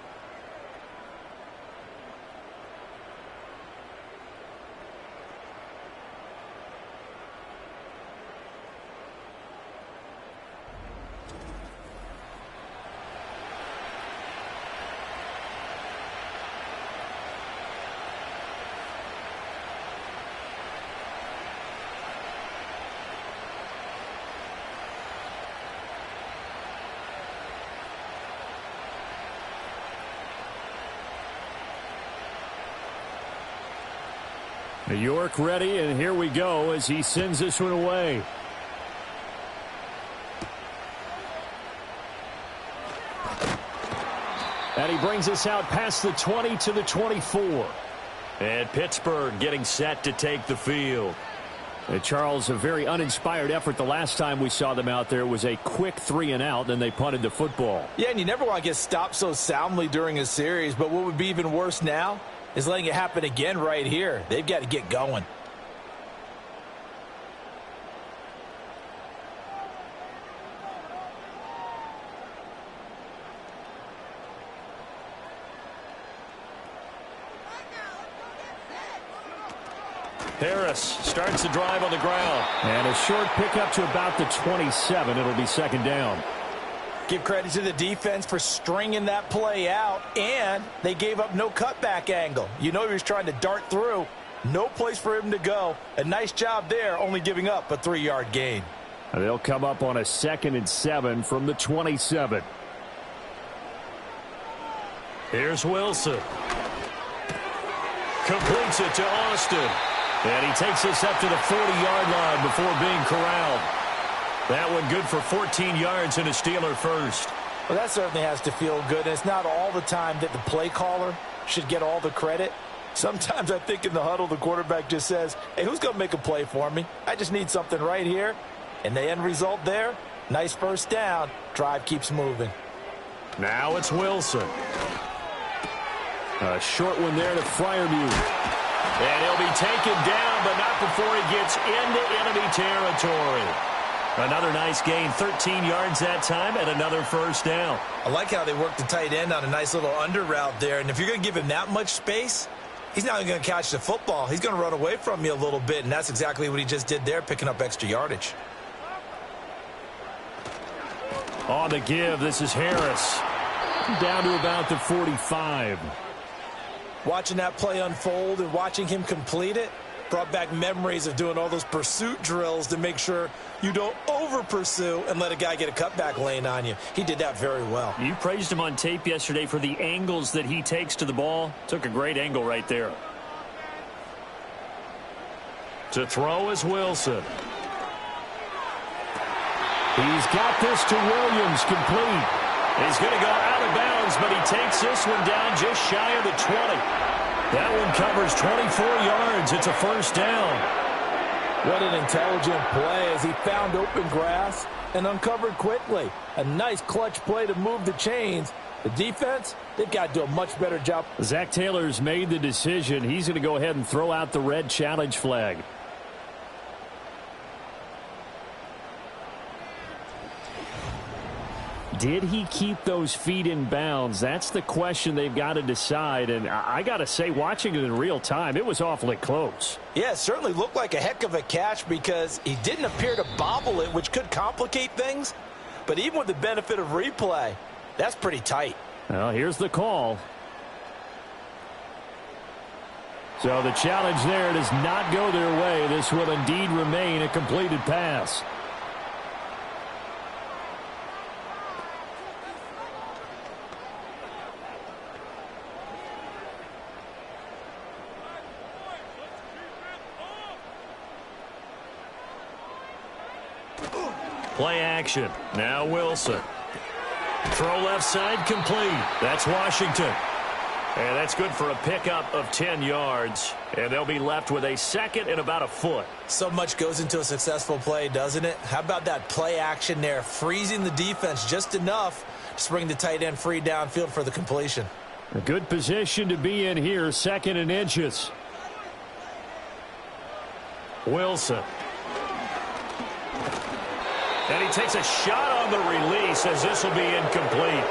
York ready, and here we go as he sends this one away. And he brings us out past the 20 to the 24. And Pittsburgh getting set to take the field. Charles, a very uninspired effort. The last time we saw them out there was a quick 3-and-out, and they punted the football. Yeah, and you never want to get stopped so soundly during a series, but what would be even worse now is letting it happen again right here. They've got to get going. Harris starts the drive on the ground. And a short pickup to about the 27. It'll be second down. Give credit to the defense for stringing that play out, and they gave up no cutback angle. You know he was trying to dart through. No place for him to go. A nice job there, only giving up a 3-yard gain. They'll come up on a 2nd and 7 from the 27. Here's Wilson. Completes it to Austin. And he takes us up to the 40-yard line before being corralled. That one good for 14 yards and a Steeler first. Well, that certainly has to feel good. And it's not all the time that the play caller should get all the credit. Sometimes I think in the huddle, the quarterback just says, hey, who's going to make a play for me? I just need something right here. And the end result there, nice first down. Drive keeps moving. Now it's Wilson. A short one there to Freiermuth. And he'll be taken down, but not before he gets into enemy territory. Another nice gain, 13 yards that time, and another first down. I like how they work the tight end on a nice little under route there. And if you're going to give him that much space, he's not going to catch the football. He's going to run away from you a little bit, and that's exactly what he just did there, picking up extra yardage. On the give, this is Harris. Down to about the 45. Watching that play unfold and watching him complete it brought back memories of doing all those pursuit drills to make sure you don't over-pursue and let a guy get a cutback lane on you. He did that very well. You praised him on tape yesterday for the angles that he takes to the ball. Took a great angle right there. To throw is Wilson. He's got this to Williams, complete. He's going to go out of bounds, but he takes this one down just shy of the 20. That one covers 24 yards. It's a first down. What an intelligent play as he found open grass and uncovered quickly. A nice clutch play to move the chains. The defense, they've got to do a much better job. Zach Taylor's made the decision. He's going to go ahead and throw out the red challenge flag. Did he keep those feet in bounds? That's the question they've got to decide. And I got to say, watching it in real time, it was awfully close. Yeah, it certainly looked like a heck of a catch because he didn't appear to bobble it, which could complicate things. But even with the benefit of replay, that's pretty tight. Well, here's the call. So the challenge there does not go their way. This will indeed remain a completed pass. Play action. Now Wilson. Throw left side complete. That's Washington. And that's good for a pickup of 10 yards. And they'll be left with a second and about a foot. So much goes into a successful play, doesn't it? How about that play action there? Freezing the defense just enough to bring the tight end free downfield for the completion. A good position to be in here, 2nd and inches. Wilson. And he takes a shot on the release as this will be incomplete.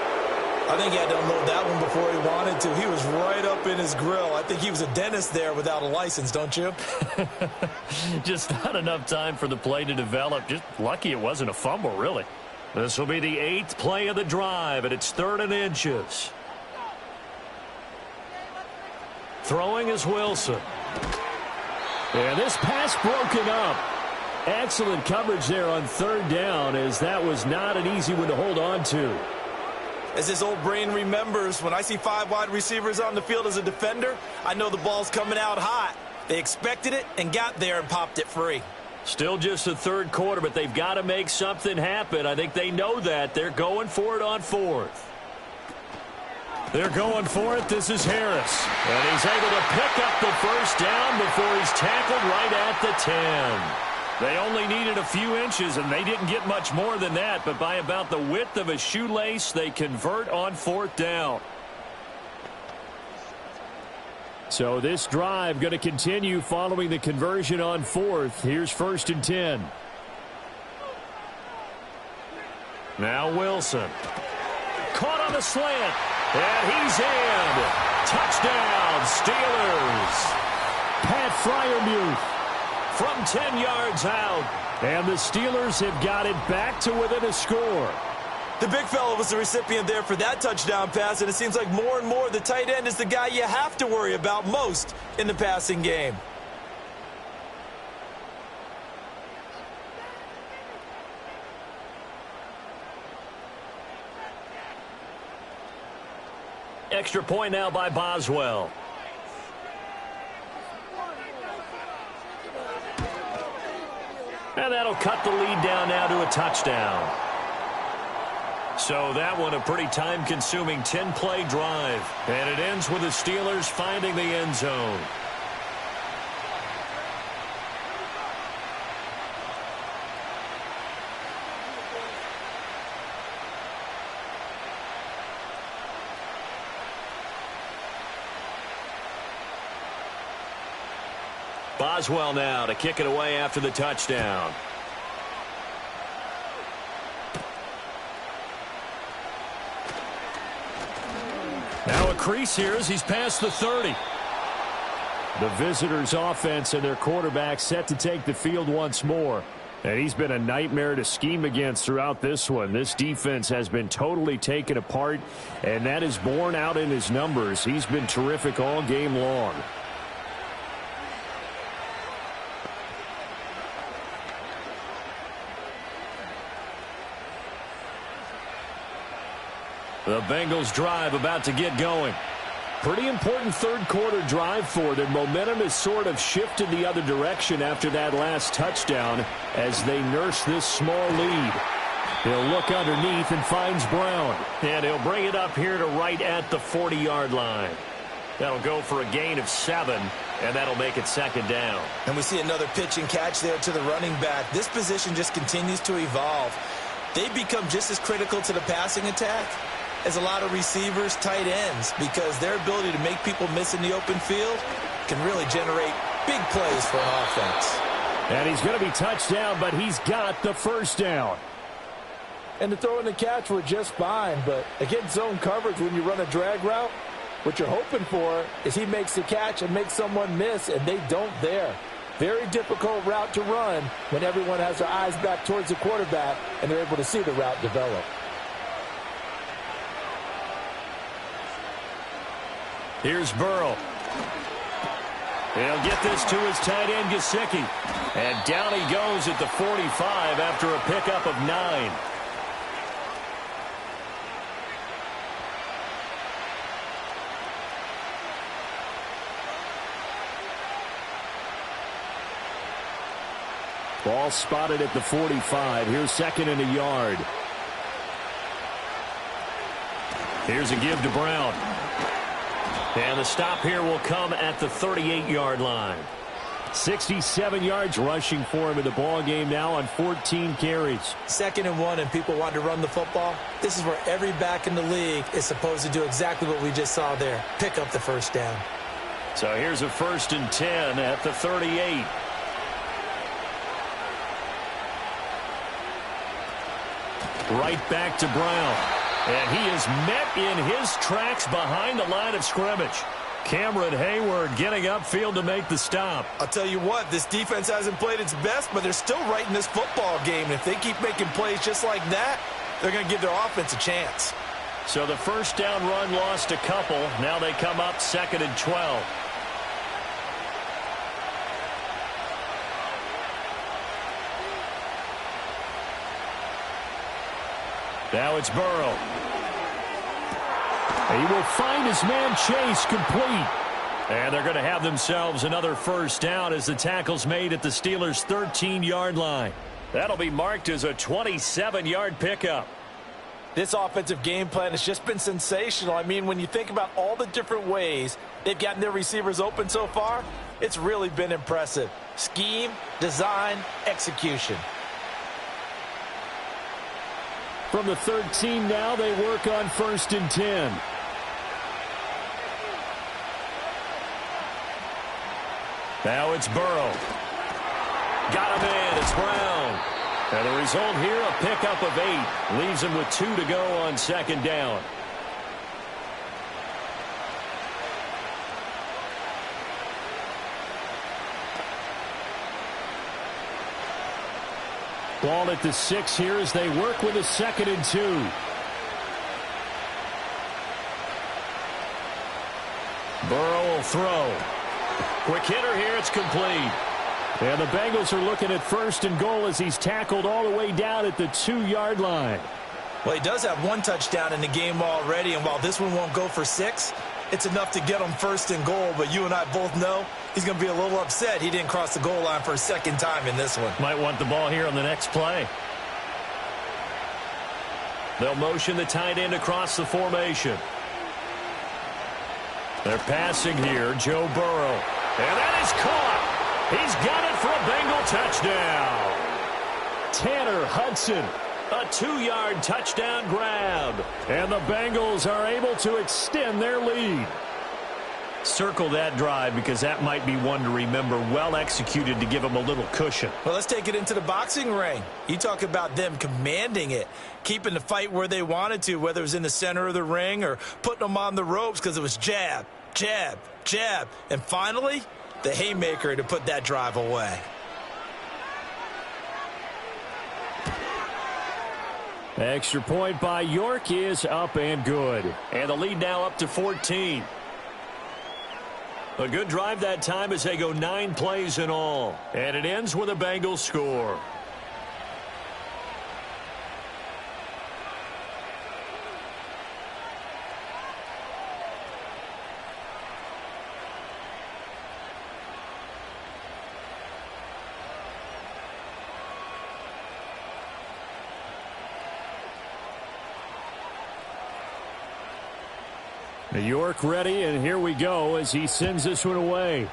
I think he had to unload that one before he wanted to. He was right up in his grill. I think he was a dentist there without a license, don't you? Just not enough time for the play to develop. Just lucky it wasn't a fumble, really. This will be the 8th play of the drive, and it's 3rd and inches. Throwing is Wilson. And this pass broken up. Excellent coverage there on 3rd down, as that was not an easy one to hold on to. As his old brain remembers, when I see 5 wide receivers on the field as a defender, I know the ball's coming out hot. They expected it and got there and popped it free. Still just the 3rd quarter, but they've got to make something happen. I think they know that. They're going for it on 4th. They're going for it. This is Harris. And he's able to pick up the first down before he's tackled right at the 10. They only needed a few inches, and they didn't get much more than that. But by about the width of a shoelace, they convert on 4th down. So this drive going to continue following the conversion on 4th. Here's 1st and 10. Now Wilson. Caught on the slant. And he's in. Touchdown, Steelers. Pat Freiermuth from 10 yards out. And the Steelers have got it back to within a score. The big fella was the recipient there for that touchdown pass, and it seems like more and more the tight end is the guy you have to worry about most in the passing game. Extra point now by Boswell. And that'll cut the lead down now to a touchdown. So that one a pretty time-consuming 10-play drive. And it ends with the Steelers finding the end zone. Boswell now to kick it away after the touchdown. Now a crease here as he's past the 30. The visitors' offense and their quarterback set to take the field once more. And he's been a nightmare to scheme against throughout this one. This defense has been totally taken apart, and that is borne out in his numbers. He's been terrific all game long. The Bengals drive about to get going. Pretty important third quarter drive for them. Momentum has sort of shifted the other direction after that last touchdown as they nurse this small lead. He'll look underneath and finds Brown. And he'll bring it up here to right at the 40-yard line. That'll go for a gain of 7, and that'll make it 2nd down. And we see another pitch and catch there to the running back. This position just continues to evolve. They've become just as critical to the passing attack as a lot of receivers, tight ends, because their ability to make people miss in the open field can really generate big plays for an offense. And he's going to be touched down, but he's got the first down. And the throw and the catch were just fine, but against zone coverage when you run a drag route, what you're hoping for is he makes the catch and makes someone miss, and they don't there. Very difficult route to run when everyone has their eyes back towards the quarterback and they're able to see the route develop. Here's Burrow. He'll get this to his tight end, Gesicki. And down he goes at the 45 after a pickup of 9. Ball spotted at the 45. Here's second and a yard. Here's a give to Brown. And the stop here will come at the 38-yard line. 67 yards rushing for him in the ball game now on 14 carries. 2nd and 1 and people want to run the football. This is where every back in the league is supposed to do exactly what we just saw there. Pick up the first down. So here's a 1st and 10 at the 38. Right back to Brown. And he is met in his tracks behind the line of scrimmage. Cameron Hayward getting upfield to make the stop. I'll tell you what, this defense hasn't played its best, but they're still right in this football game. And if they keep making plays just like that, they're going to give their offense a chance. So the first down run lost a couple. Now they come up 2nd and 12. Now it's Burrow. He will find his man Chase complete. And they're going to have themselves another first down as the tackle's made at the Steelers' 13-yard line. That'll be marked as a 27-yard pickup. This offensive game plan has just been sensational. I mean, when you think about all the different ways they've gotten their receivers open so far, it's really been impressive. Scheme, design, execution. From the 13 now, they work on 1st and 10. Now it's Burrow. Got him in. It's Brown. And the result here, a pickup of 8. Leaves him with 2 to go on 2nd down. Ball at the 6 here as they work with a 2nd and 2. Burrow will throw. Quick hitter here. It's complete. And the Bengals are looking at 1st and goal as he's tackled all the way down at the 2-yard line. Well, he does have 1 touchdown in the game already, and while this one won't go for 6, it's enough to get him 1st and goal. But you and I both know he's going to be a little upset he didn't cross the goal line for a 2nd time in this one. Might want the ball here on the next play. They'll motion the tight end across the formation. They're passing here, Joe Burrow. And that is caught. He's got it for a Bengal touchdown. Tanner Hudson. A 2-yard touchdown grab. And the Bengals are able to extend their lead. Circle that drive because that might be one to remember. Well executed to give them a little cushion. Well, let's take it into the boxing ring. You talk about them commanding it, keeping the fight where they wanted to, whether it was in the center of the ring or putting them on the ropes because it was jab, jab, jab. And finally, the haymaker to put that drive away. Extra point by York is up and good. And the lead now up to 14. A good drive that time as they go 9 plays in all. And it ends with a Bengals score. New York ready, and here we go as he sends this one away.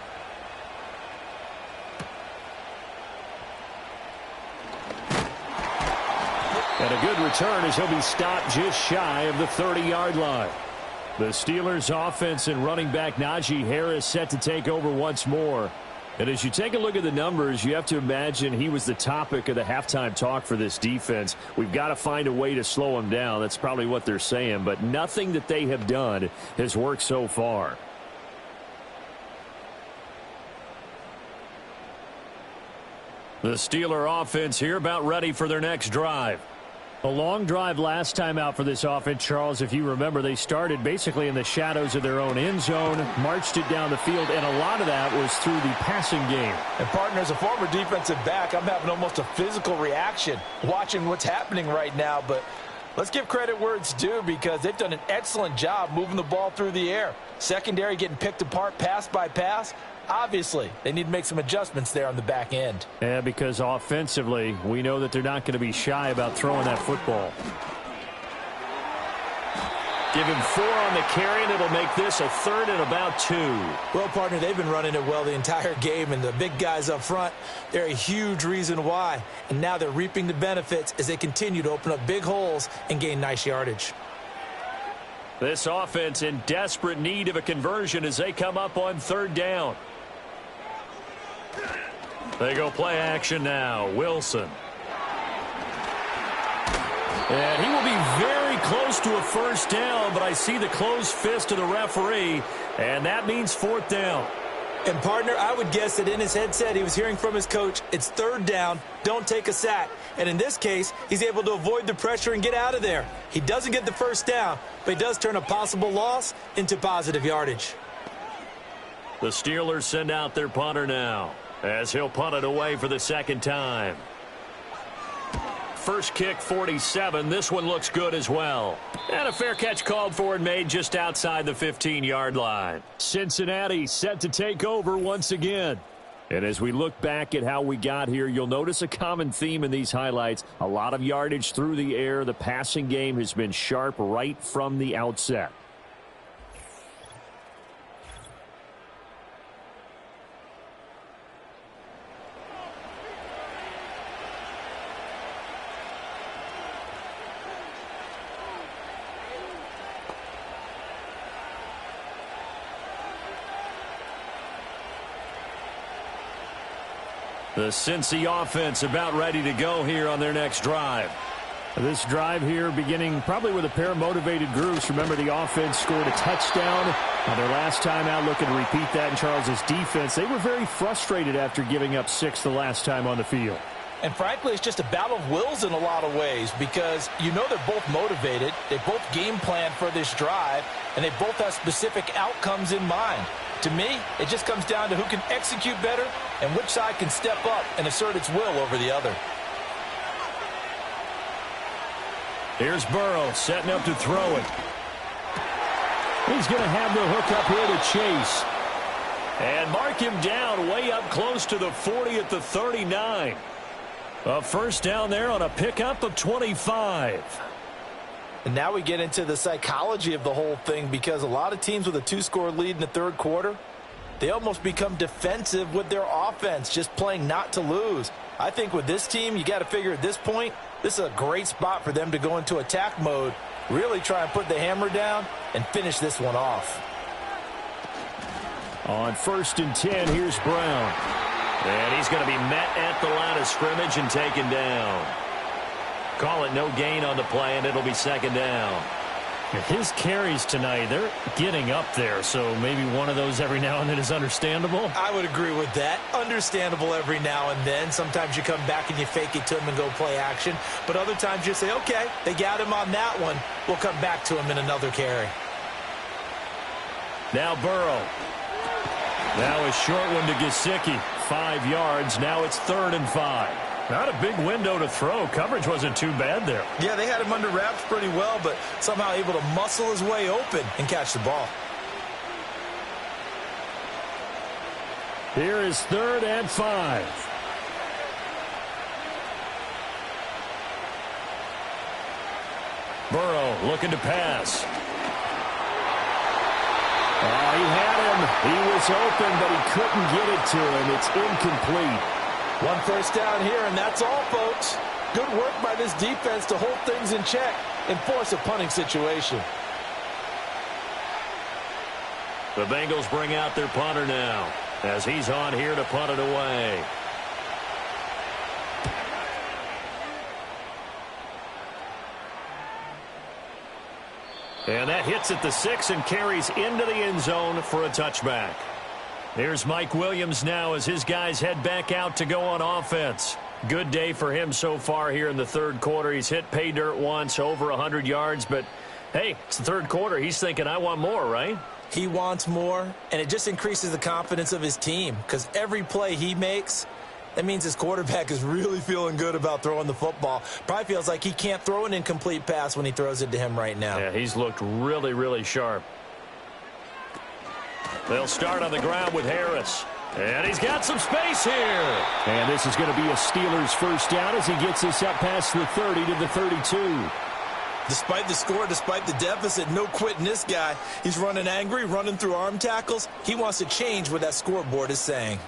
And a good return as he'll be stopped just shy of the 30-yard line. The Steelers offense and running back Najee Harris set to take over once more. And as you take a look at the numbers, you have to imagine he was the topic of the halftime talk for this defense. We've got to find a way to slow him down. That's probably what they're saying. But nothing that they have done has worked so far. The Steeler offense here about ready for their next drive. A long drive last time out for this offense, Charles. If you remember, they started basically in the shadows of their own end zone, marched it down the field, and a lot of that was through the passing game. And, partner, as a former defensive back, I'm having almost a physical reaction watching what's happening right now. But let's give credit where it's due because they've done an excellent job moving the ball through the air. Secondary getting picked apart pass by pass. Obviously, they need to make some adjustments there on the back end. Yeah, because offensively, we know that they're not going to be shy about throwing that football. Give him 4 on the carry, and it'll make this a 3rd and about 2. Well, partner, they've been running it well the entire game, and the big guys up front, they're a huge reason why. And now they're reaping the benefits as they continue to open up big holes and gain nice yardage. This offense in desperate need of a conversion as they come up on 3rd down. They go play action now. Wilson. And he will be very close to a 1st down, but I see the closed fist of the referee, and that means 4th down. And, partner, I would guess that in his headset he was hearing from his coach, it's 3rd down, don't take a sack. And in this case, he's able to avoid the pressure and get out of there. He doesn't get the 1st down, but he does turn a possible loss into positive yardage. The Steelers send out their punter now as he'll punt it away for the 2nd time. First kick, 47. This one looks good as well. And a fair catch called for and made just outside the 15-yard line. Cincinnati set to take over once again. And as we look back at how we got here, you'll notice a common theme in these highlights. A lot of yardage through the air. The passing game has been sharp right from the outset. The Cincy offense about ready to go here on their next drive. This drive here beginning probably with a pair of motivated groups. Remember, the offense scored a touchdown on their last time out, looking to repeat that in Charles's defense. They were very frustrated after giving up 6 the last time on the field. And frankly, it's just a battle of wills in a lot of ways because you know they're both motivated. They both game plan for this drive, and they both have specific outcomes in mind. To me, it just comes down to who can execute better and which side can step up and assert its will over the other. Here's Burrow setting up to throw it. He's going to have the hook up here to Chase. And mark him down way up close to the 40 at the 39. A 1st down there on a pickup of 25. And now we get into the psychology of the whole thing because a lot of teams with a 2-score lead in the 3rd quarter, they almost become defensive with their offense, just playing not to lose. I think with this team, you got to figure at this point, this is a great spot for them to go into attack mode, really try and put the hammer down and finish this one off. On 1st and 10, here's Brown. And he's going to be met at the line of scrimmage and taken down. Call it no gain on the play, and it'll be 2nd down. His carries tonight, they're getting up there, so maybe one of those every now and then is understandable. I would agree with that. Understandable every now and then. Sometimes you come back and you fake it to him and go play action. But other times you say, okay, they got him on that one. We'll come back to him in another carry. Now Burrow. Now a short one to Gesicki. 5 yards. Now it's 3rd and 5. Not a big window to throw. Coverage wasn't too bad there. Yeah, they had him under wraps pretty well, but somehow able to muscle his way open and catch the ball. Here is 3rd and 5. Burrow looking to pass. He had him. He was open, but he couldn't get it to him. It's incomplete. 1 1st down here, and that's all, folks. Good work by this defense to hold things in check and force a punting situation. The Bengals bring out their punter now as he's on here to punt it away. And that hits at the 6 and carries into the end zone for a touchback. Here's Mike Williams now as his guys head back out to go on offense. Good day for him so far here in the third quarter. He's hit pay dirt once, over 100 yards. But, hey, it's the third quarter. He's thinking, I want more, right? He wants more, and it just increases the confidence of his team because every play he makes, that means his quarterback is really feeling good about throwing the football. Probably feels like he can't throw an incomplete pass when he throws it to him right now. Yeah, he's looked really, really sharp. They'll start on the ground with Harris. And he's got some space here. And this is going to be a Steelers first down as he gets this up past the 30 to the 32. Despite the score, despite the deficit, no quitting this guy. He's running angry, running through arm tackles. He wants to change what that scoreboard is saying.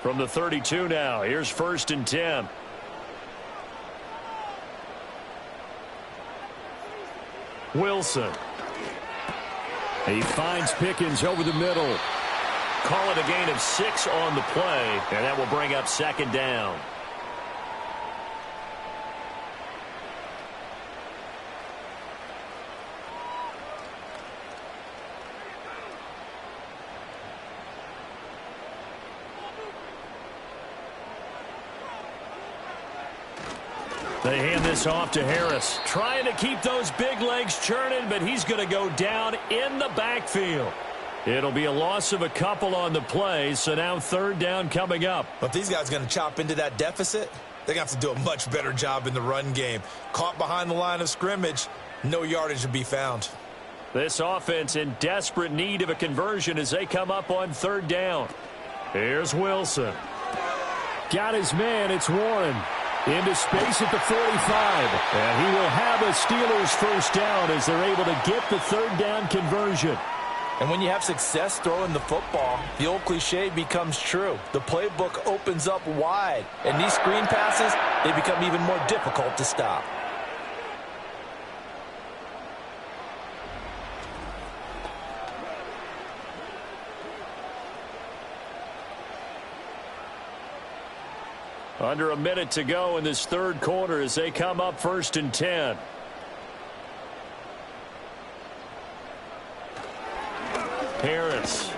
From the 32 now, here's 1st and 10. Wilson. He finds Pickens over the middle. Call it a gain of 6 on the play, and that will bring up 2nd down. They hand this off to Harris. Trying to keep those big legs churning, but he's going to go down in the backfield. It'll be a loss of a couple on the play, so now 3rd down coming up. But if these guys are going to chop into that deficit, they're going to have to do a much better job in the run game. Caught behind the line of scrimmage, no yardage to be found. This offense in desperate need of a conversion as they come up on 3rd down. Here's Wilson. Got his man, it's Warren. Into space at the 45. And he will have a Steelers first down as they're able to get the 3rd down conversion. And when you have success throwing the football, the old cliche becomes true. The playbook opens up wide. And these screen passes, they become even more difficult to stop. Under a minute to go in this 3rd quarter as they come up 1st and 10. Harris.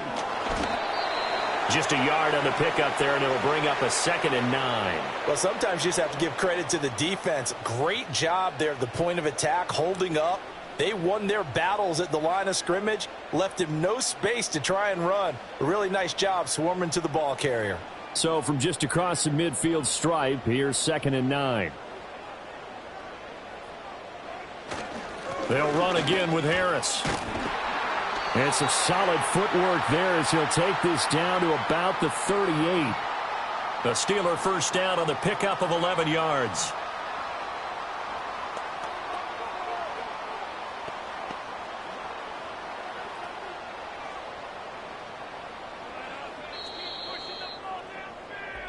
Just a yard on the pickup there, and it'll bring up a 2nd and 9. Well, sometimes you just have to give credit to the defense. Great job there at the point of attack, holding up. They won their battles at the line of scrimmage, left him no space to try and run. A really nice job swarming to the ball carrier. So from just across the midfield stripe, here's 2nd and 9. They'll run again with Harris. And some solid footwork there as he'll take this down to about the 38. The Steeler first down on the pickup of 11 yards.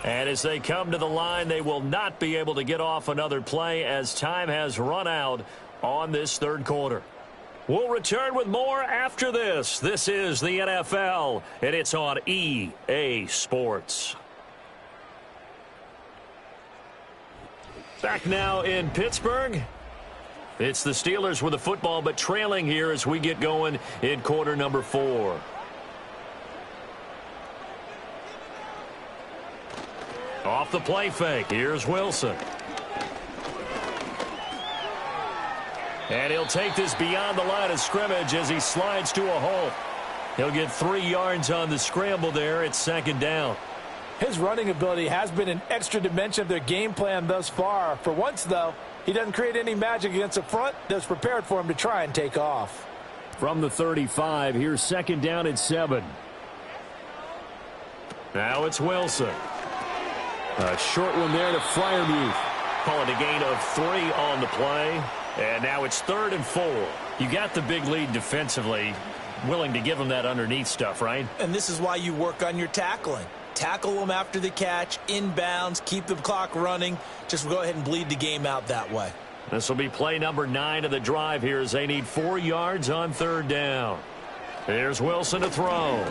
And as they come to the line, they will not be able to get off another play as time has run out on this 3rd quarter. We'll return with more after this. This is the NFL, and it's on EA Sports. Back now in Pittsburgh. It's the Steelers with the football, but trailing here as we get going in quarter number 4. Off the play fake, here's Wilson. And he'll take this beyond the line of scrimmage as he slides to a hole. He'll get 3 yards on the scramble there. It's 2nd down. His running ability has been an extra dimension of their game plan thus far. For once, though, he doesn't create any magic against the front that's prepared for him to try and take off. From the 35, here's 2nd down and 7. Now it's Wilson. A short one there to Freiermuth. Call it a gain of 3 on the play. And now it's 3rd and 4. You got the big lead defensively. Willing to give them that underneath stuff, right? And this is why you work on your tackling. Tackle them after the catch, inbounds, keep the clock running. Just go ahead and bleed the game out that way. This will be play number 9 of the drive here as they need 4 yards on 3rd down. Here's Wilson to throw.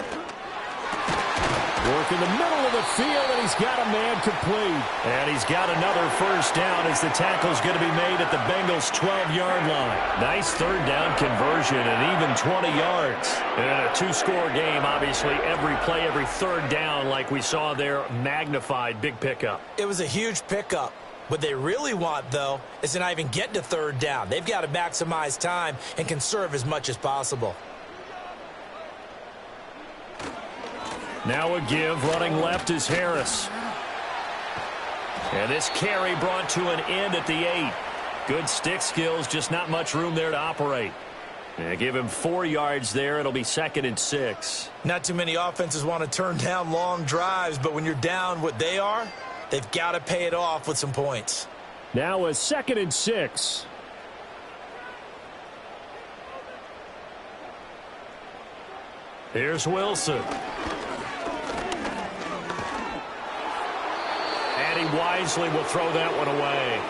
Work in the middle of the field, and he's got a man complete. And he's got another first down as the tackle's going to be made at the Bengals' 12-yard line. Nice third down conversion and even 20 yards. And a two-score game, obviously, every play, every third down, like we saw there, magnified, big pickup. It was a huge pickup. What they really want, though, is to not even get to third down. They've got to maximize time and conserve as much as possible. Now a give, running left is Harris. And this carry brought to an end at the 8. Good stick skills, just not much room there to operate. And give him 4 yards there. It'll be 2nd and 6. Not too many offenses want to turn down long drives, but when you're down what they are, they've got to pay it off with some points. Now a 2nd and 6. Here's Wilson. And he wisely will throw that one away.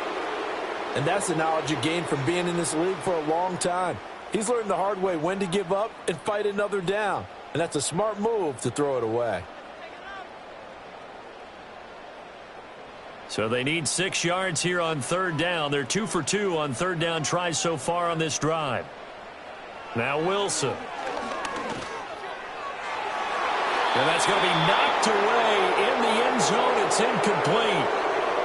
And that's the knowledge you gain from being in this league for a long time. He's learned the hard way when to give up and fight another down. And that's a smart move to throw it away. So they need 6 yards here on third down. They're 2 for 2 on third down tries so far on this drive. Now Wilson. And that's going to be knocked away in the end zone. It's incomplete.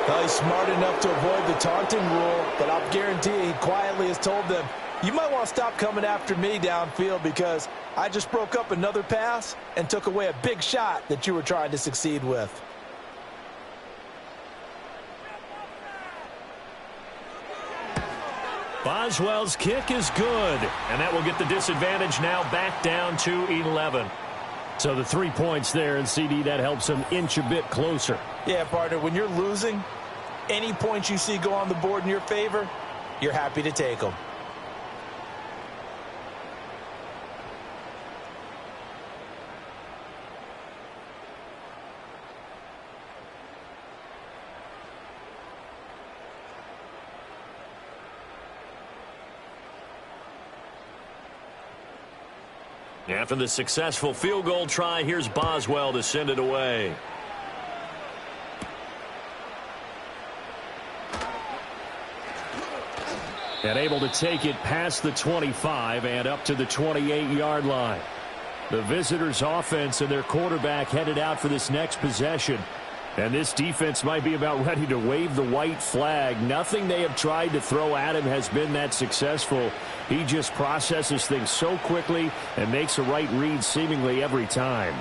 Well, he's smart enough to avoid the taunting rule, but I'll guarantee he quietly has told them, you might want to stop coming after me downfield because I just broke up another pass and took away a big shot that you were trying to succeed with. Boswell's kick is good, and that will get the disadvantage now back down to 11. So the 3 points there, and CD, that helps them inch a bit closer. Yeah, partner, when you're losing, any points you see go on the board in your favor, you're happy to take them. After the successful field goal try, here's Boswell to send it away. And able to take it past the 25 and up to the 28-yard line. The visitors' offense and their quarterback headed out for this next possession. And this defense might be about ready to wave the white flag. Nothing they have tried to throw at him has been that successful. He just processes things so quickly and makes a right read seemingly every time.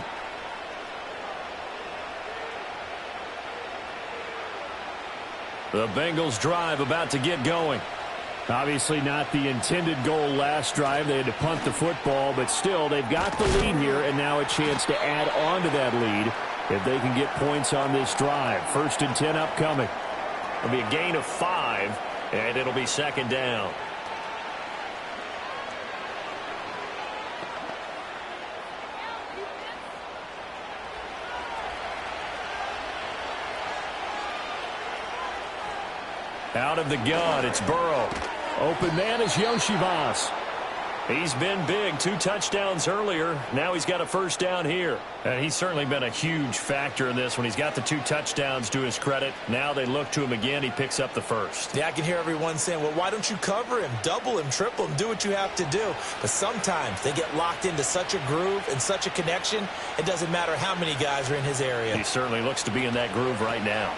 The Bengals drive about to get going. Obviously not the intended goal last drive. They had to punt the football, but still they've got the lead here and now a chance to add on to that lead if they can get points on this drive. 1st and 10 upcoming. It'll be a gain of 5, and it'll be 2nd down. Out of the gun, it's Burrow. Open man is Yoshivas. He's been big, 2 touchdowns earlier. Now he's got a first down here. And he's certainly been a huge factor in this when he's got the 2 touchdowns to his credit. Now they look to him again. He picks up the first. Yeah, I can hear everyone saying, well, why don't you cover him, double him, triple him, do what you have to do. But sometimes they get locked into such a groove and such a connection, it doesn't matter how many guys are in his area. He certainly looks to be in that groove right now.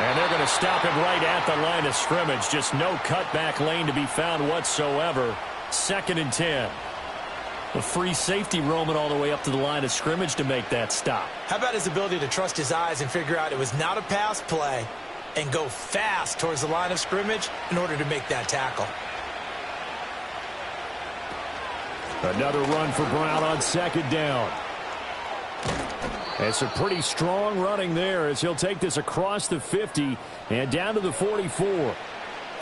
And they're going to stop him right at the line of scrimmage. Just no cutback lane to be found whatsoever. 2nd and 10. A free safety roaming all the way up to the line of scrimmage to make that stop. How about his ability to trust his eyes and figure out it was not a pass play and go fast towards the line of scrimmage in order to make that tackle. Another run for Brown on 2nd down. It's a pretty strong running there as he'll take this across the 50 and down to the 44.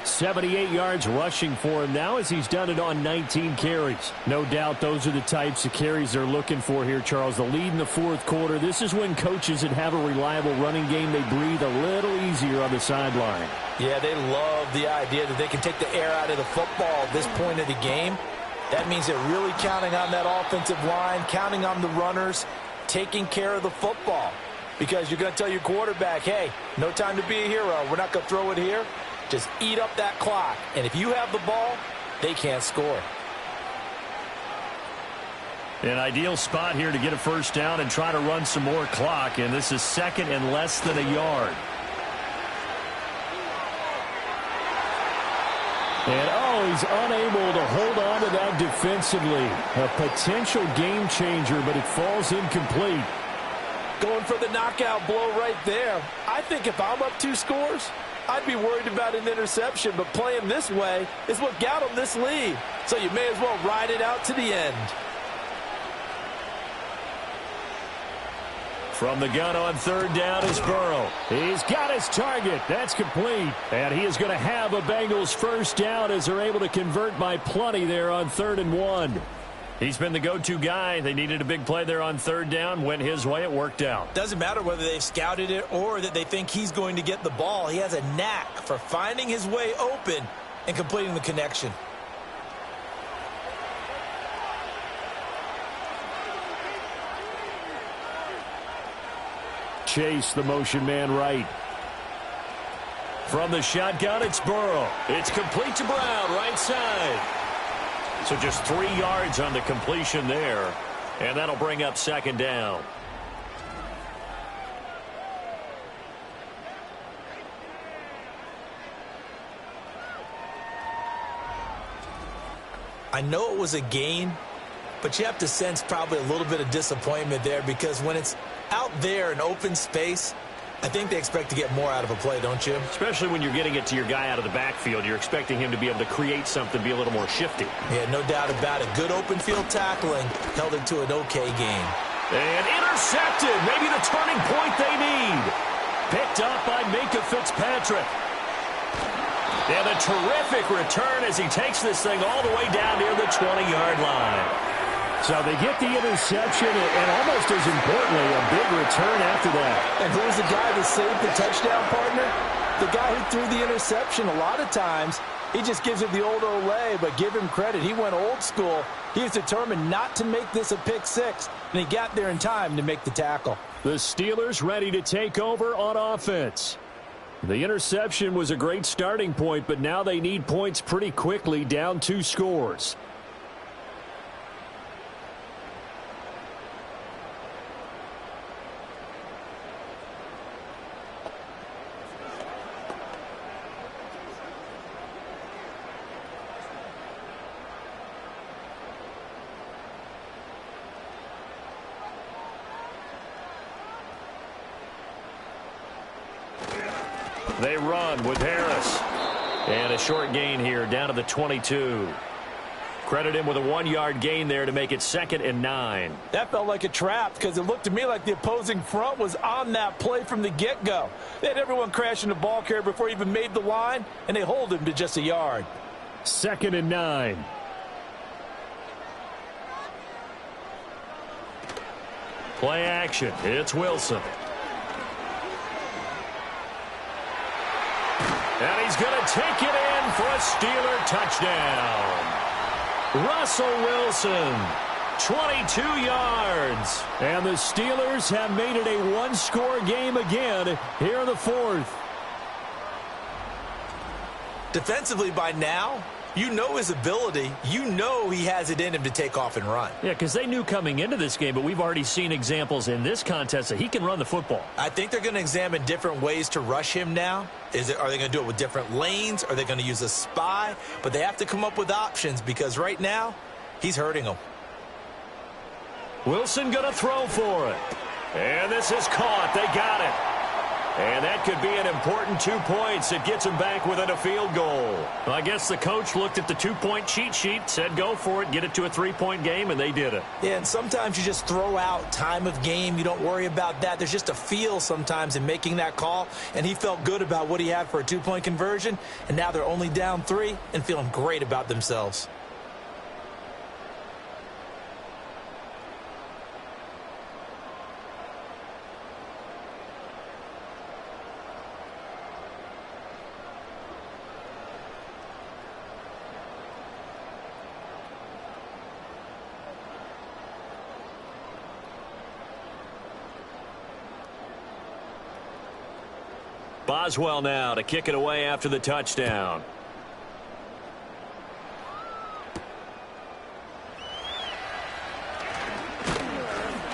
78 yards rushing for him now as he's done it on 19 carries. No doubt those are the types of carries they're looking for here, Charles. The lead in the 4th quarter. This is when coaches that have a reliable running game, they breathe a little easier on the sideline. Yeah, they love the idea that they can take the air out of the football at this point of the game. That means they're really counting on that offensive line, counting on the runners. taking care of the football. Because you're going to tell your quarterback, hey, no time to be a hero. We're not going to throw it here. Just eat up that clock. And if you have the ball, they can't score. An ideal spot here to get a first down and try to run some more clock. And this is second and less than a yard. And, he's unable to hold on to that defensively. A potential game changer, but it falls incomplete. Going for the knockout blow right there. I think if I'm up 2 scores, I'd be worried about an interception, but playing this way is what got him this lead. So you may as well ride it out to the end. From the gun on third down is Burrow. He's got his target. That's complete. And he is going to have a Bengals first down as they're able to convert by plenty there on 3rd and 1. He's been the go-to guy. They needed a big play there on third down. Went his way. It worked out. Doesn't matter whether they've scouted it or that they think he's going to get the ball. He has a knack for finding his way open and completing the connection. Chase, the motion man right. From the shotgun, it's Burrow. It's complete to Brown, right side. So just 3 yards on the completion there. And that'll bring up second down. I know it was a gain, but you have to sense probably a little bit of disappointment there because when it's out there in open space, I think they expect to get more out of a play, don't you? Especially when you're getting it to your guy out of the backfield. You're expecting him to be able to create something, be a little more shifty. Yeah, no doubt about it. Good open field tackling held it to an okay game. And intercepted. Maybe the turning point they need. Picked up by Minka Fitzpatrick. And a terrific return as he takes this thing all the way down near the 20-yard line. So they get the interception, and almost as importantly, a big return after that. And who's the guy that saved the touchdown, partner? The guy who threw the interception. A lot of times, he just gives it the old Olay, but give him credit. He went old school. He was determined not to make this a pick six, and he got there in time to make the tackle. The Steelers ready to take over on offense. The interception was a great starting point, but now they need points pretty quickly, down 2 scores. They run with Harris. And a short gain here down to the 22. Credit him with a 1-yard gain there to make it 2nd and 9. That felt like a trap because it looked to me like the opposing front was on that play from the get-go. They had everyone crashing the ball carrier before he even made the line, and they hold him to just a yard. 2nd and 9. Play action. It's Wilson. And he's going to take it in for a Steeler touchdown. Russell Wilson, 22 yards. And the Steelers have made it a 1-score game again here in the 4th. Defensively by now, you know his ability. You know he has it in him to take off and run. Yeah, because they knew coming into this game, but we've already seen examples in this contest that he can run the football. I think they're going to examine different ways to rush him now. Are they going to do it with different lanes? Are they going to use a spy? But they have to come up with options because right now, he's hurting them. Wilson going to throw for it. And this is caught. They got it. And that could be an important 2 points. It gets him back within a field goal. Well, I guess the coach looked at the 2-point cheat sheet, said go for it, get it to a 3-point game, and they did it. Yeah, and sometimes you just throw out time of game. You don't worry about that. There's just a feel sometimes in making that call, and he felt good about what he had for a 2-point conversion, and now they're only down 3 and feeling great about themselves. Boswell now to kick it away after the touchdown.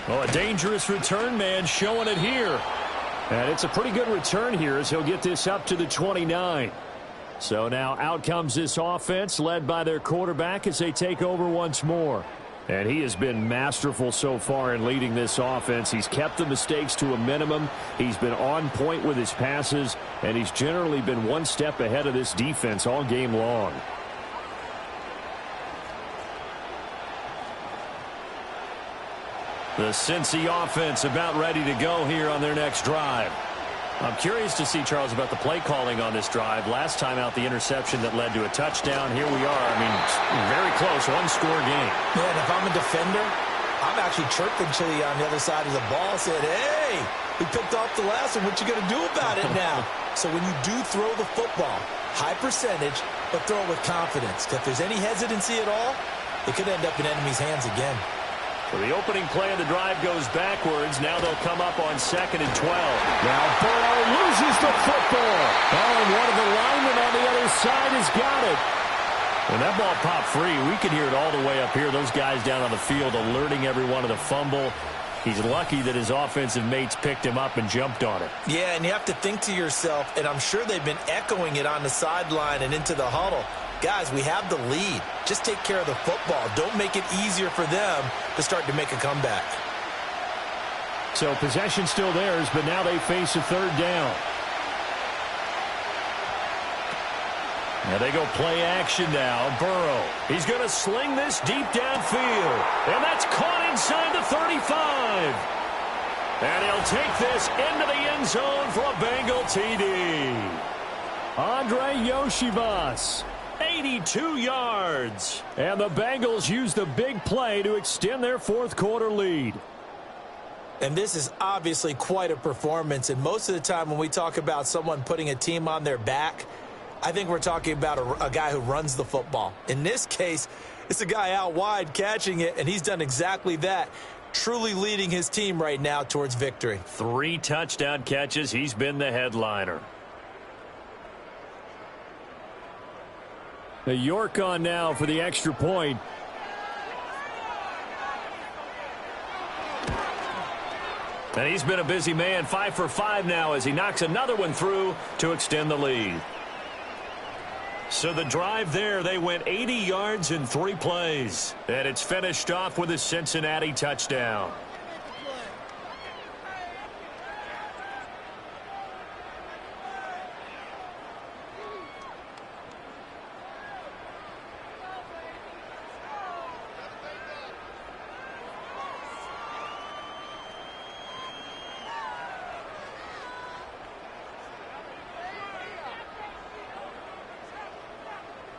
Oh, a dangerous return man showing it here. And it's a pretty good return here as he'll get this up to the 29. So now out comes this offense led by their quarterback as they take over once more. And he has been masterful so far in leading this offense. He's kept the mistakes to a minimum. He's been on point with his passes, and he's generally been one step ahead of this defense all game long. The Cincy offense about ready to go here on their next drive. I'm curious to see, Charles, about the play calling on this drive. Last time out, the interception that led to a touchdown. Here we are. I mean, very close, one-score game. Yeah, and if I'm a defender, I'm actually chirping to you on the other side of the ball, saying, hey, we picked off the last one. What you going to do about it now? So when you do throw the football, high percentage, but throw it with confidence. If there's any hesitancy at all, it could end up in enemy's hands again. So the opening play of the drive goes backwards. Now they'll come up on 2nd and 12. Now Burrow loses the football. Oh, and one of the linemen on the other side has got it. When that ball popped free, we could hear it all the way up here. Those guys down on the field alerting everyone of the fumble. He's lucky that his offensive mates picked him up and jumped on it. Yeah, and you have to think to yourself, and I'm sure they've been echoing it on the sideline and into the huddle. Guys, we have the lead. Just take care of the football. Don't make it easier for them to start to make a comeback. So possession still theirs, but now they face a third down. Now they go play action now. Burrow. He's going to sling this deep downfield. And that's caught inside the 35. And he'll take this into the end zone for a Bengal TD. Andre Yoshivas. 82 yards. And the Bengals use the big play to extend their fourth quarter lead. And this is obviously quite a performance. And most of the time when we talk about someone putting a team on their back, I think we're talking about a guy who runs the football. In this case, it's a guy out wide catching it, and he's done exactly that, truly leading his team right now towards victory. 3 touchdown catches. He's been the headliner. The York on now for the extra point. And he's been a busy man, 5 for 5 now as he knocks another one through to extend the lead. So the drive there, they went 80 yards in 3 plays. And it's finished off with a Cincinnati touchdown.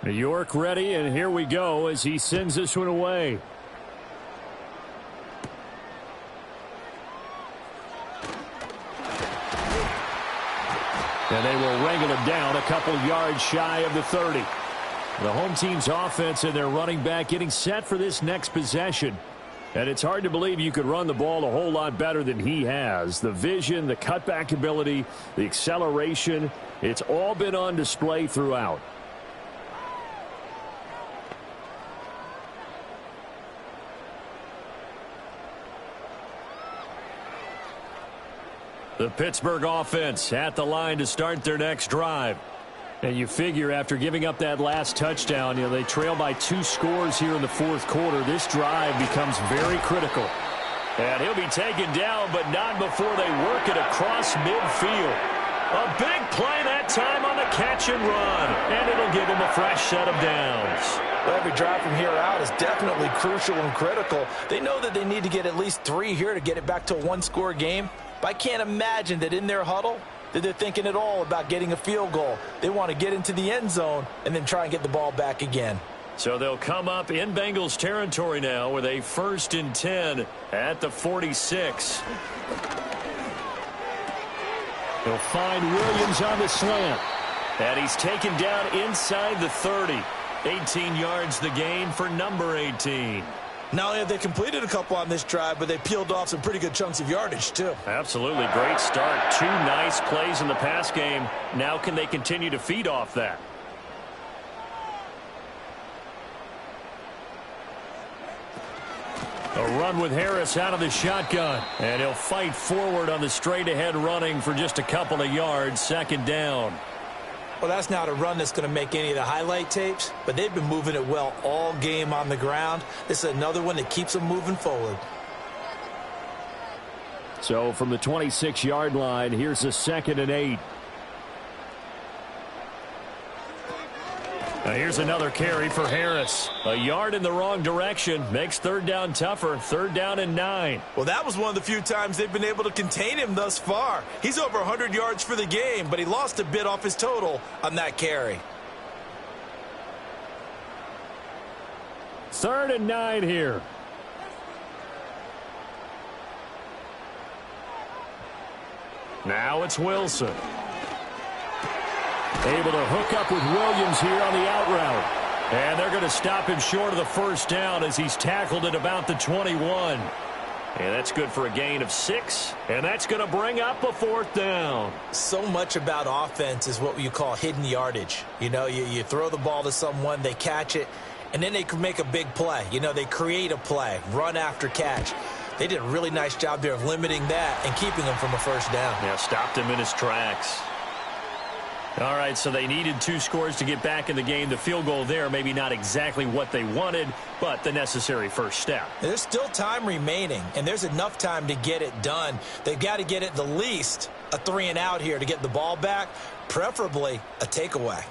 New York ready, and here we go as he sends this one away. And they will wrangle him down a couple yards shy of the 30. The home team's offense and their running back getting set for this next possession. And it's hard to believe you could run the ball a whole lot better than he has. The vision, the cutback ability, the acceleration, it's all been on display throughout. The Pittsburgh offense at the line to start their next drive. And you figure after giving up that last touchdown, they trail by 2 scores here in the fourth quarter. This drive becomes very critical. And he'll be taken down, but not before they work it across midfield. A big play that time on the catch and run. And it'll give them a fresh set of downs. Well, every drive from here out is definitely crucial and critical. They know that they need to get at least 3 here to get it back to a 1-score game. But I can't imagine that in their huddle that they're thinking at all about getting a field goal. They want to get into the end zone and then try and get the ball back again. So they'll come up in Bengals territory now with a 1st and 10 at the 46. They'll find Williams on the slant. And he's taken down inside the 30. 18 yards the gain for number 18. Not only have they completed a couple on this drive, but they peeled off some pretty good chunks of yardage, too. Absolutely. Great start. 2 nice plays in the pass game. Now can they continue to feed off that? A run with Harris out of the shotgun. And he'll fight forward on the straight-ahead running for just a couple of yards. 2nd down. Well, that's not a run that's going to make any of the highlight tapes, but they've been moving it well all game on the ground. This is another one that keeps them moving forward. So from the 26-yard line, here's a 2nd and 8. Now here's another carry for Harris. A yard in the wrong direction. Makes 3rd down tougher. 3rd down and 9. Well, that was one of the few times they've been able to contain him thus far. He's over 100 yards for the game, but he lost a bit off his total on that carry. 3rd and 9 here. Now it's Wilson. Able to hook up with Williams here on the out route. And they're going to stop him short of the 1st down as he's tackled at about the 21. And that's good for a gain of 6. And that's going to bring up a 4th down. So much about offense is what you call hidden yardage. You know, you throw the ball to someone, they catch it, and then they can make a big play. You know, they create a play, run after catch. They did a really nice job there of limiting that and keeping him from a 1st down. Yeah, stopped him in his tracks. All right, so they needed 2 scores to get back in the game. The field goal there, maybe not exactly what they wanted, but the necessary 1st step. There's still time remaining, and there's enough time to get it done. They've got to get at the least a 3 and out here to get the ball back, preferably a takeaway.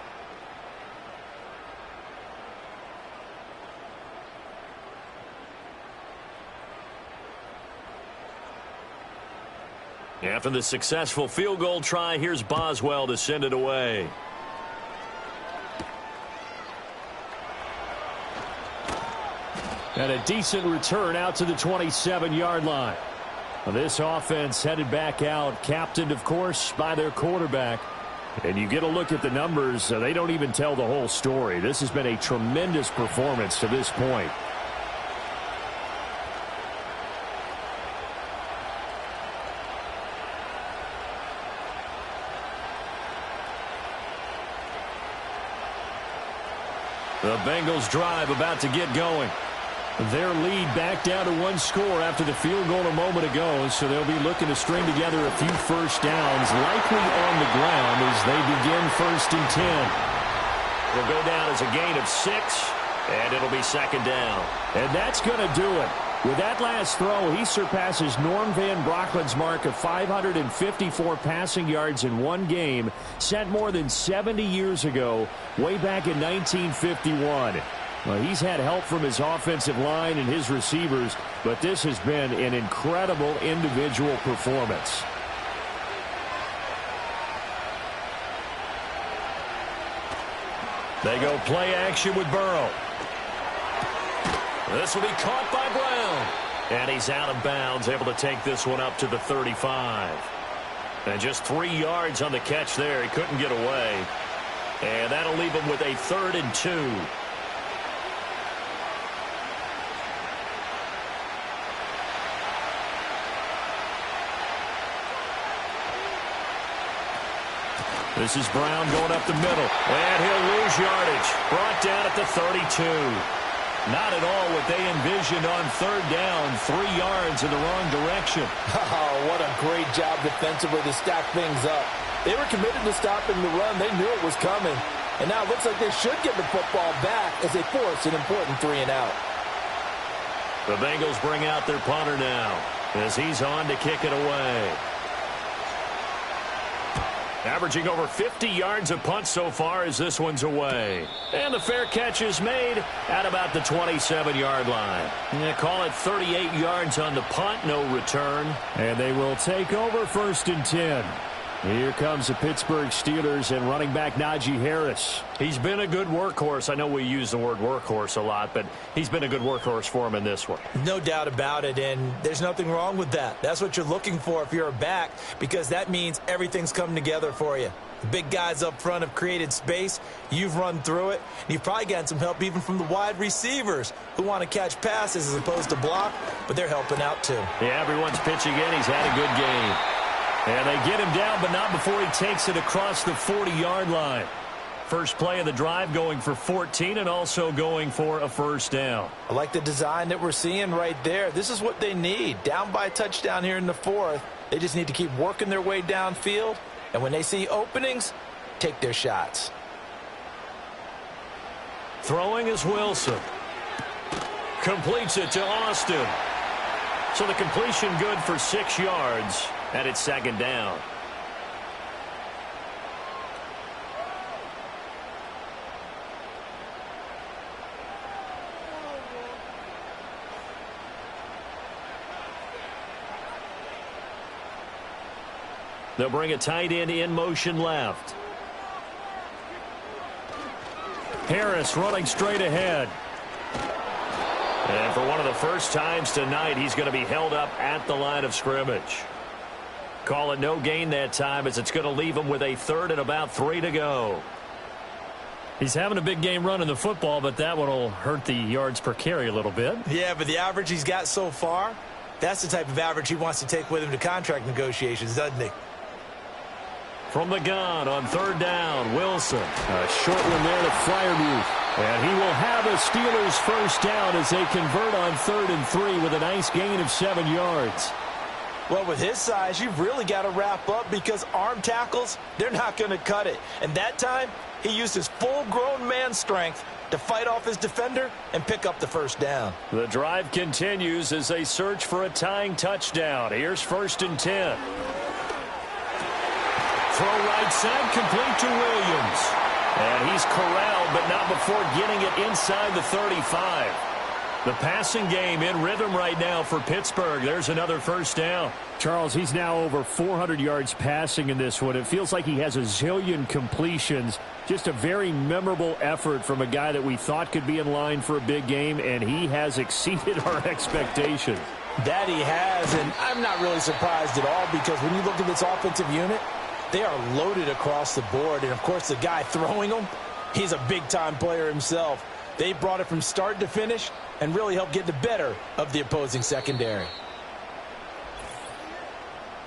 After the successful field goal try, here's Boswell to send it away. And a decent return out to the 27-yard line. Well, this offense headed back out, captained, of course, by their quarterback. And you get a look at the numbers, they don't even tell the whole story. This has been a tremendous performance to this point. The Bengals drive about to get going. Their lead back down to 1 score after the field goal a moment ago, so they'll be looking to string together a few 1st downs, likely on the ground as they begin 1st and 10. Will go down as a gain of 6, and it'll be 2nd down. And that's going to do it. With that last throw, he surpasses Norm Van Brocklin's mark of 554 passing yards in one game, set more than 70 years ago, way back in 1951. Well, he's had help from his offensive line and his receivers, but this has been an incredible individual performance. They go play action with Burrow. This will be caught by Brown. And he's out of bounds, able to take this one up to the 35. And just 3 yards on the catch there. He couldn't get away. And that'll leave him with a 3rd and 2. This is Brown going up the middle. And he'll lose yardage. Brought down at the 32. Not at all what they envisioned on 3rd down. 3 yards in the wrong direction. Oh, what a great job defensively to stack things up. They were committed to stopping the run. They knew it was coming. And now it looks like they should get the football back as they force an important 3 and out. The Bengals bring out their punter now as he's on to kick it away. Averaging over 50 yards a punt so far as this one's away. And the fair catch is made at about the 27-yard line. Call it 38 yards on the punt, no return. And they will take over 1st and 10. Here comes the Pittsburgh Steelers and running back Najee Harris. He's been a good workhorse. I know we use the word workhorse a lot, but he's been a good workhorse for him in this one. No doubt about it, and there's nothing wrong with that. That's what you're looking for if you're a back, because that means everything's coming together for you. The big guys up front have created space. You've run through it. And you've probably gotten some help even from the wide receivers who want to catch passes as opposed to block, but they're helping out too. Yeah, everyone's pitching in. He's had a good game. And they get him down, but not before he takes it across the 40-yard line. First play of the drive going for 14 and also going for a first down. I like the design that we're seeing right there. This is what they need. Down by a touchdown here in the fourth. They just need to keep working their way downfield. And when they see openings, take their shots. Throwing is Wilson. Completes it to Austin. So the completion good for 6 yards. And it's second down. They'll bring a tight end in motion left. Harris running straight ahead. And for one of the first times tonight, he's going to be held up at the line of scrimmage. Call it no gain that time as it's going to leave him with a third and about 3 to go. He's having a big game running the football, but that one will hurt the yards per carry a little bit. Yeah, but the average he's got so far, that's the type of average he wants to take with him to contract negotiations, doesn't he? From the gun on third down, Wilson. A short one there to Freiermuth. And he will have a Steelers first down as they convert on 3rd and 3 with a nice gain of 7 yards. Well, with his size, you've really got to wrap up because arm tackles, they're not going to cut it. And that time, he used his full-grown man strength to fight off his defender and pick up the first down. The drive continues as they search for a tying touchdown. Here's 1st and 10. Throw right side, complete to Williams. And he's corralled, but not before getting it inside the 35. The passing game in rhythm right now for Pittsburgh. There's another first down. Charles, he's now over 400 yards passing in this one. It feels like he has a zillion completions. Just a very memorable effort from a guy that we thought could be in line for a big game, and he has exceeded our expectations. That he has, and I'm not really surprised at all because when you look at this offensive unit, they are loaded across the board. And, of course, the guy throwing them, he's a big-time player himself. They brought it from start to finish and really helped get the better of the opposing secondary.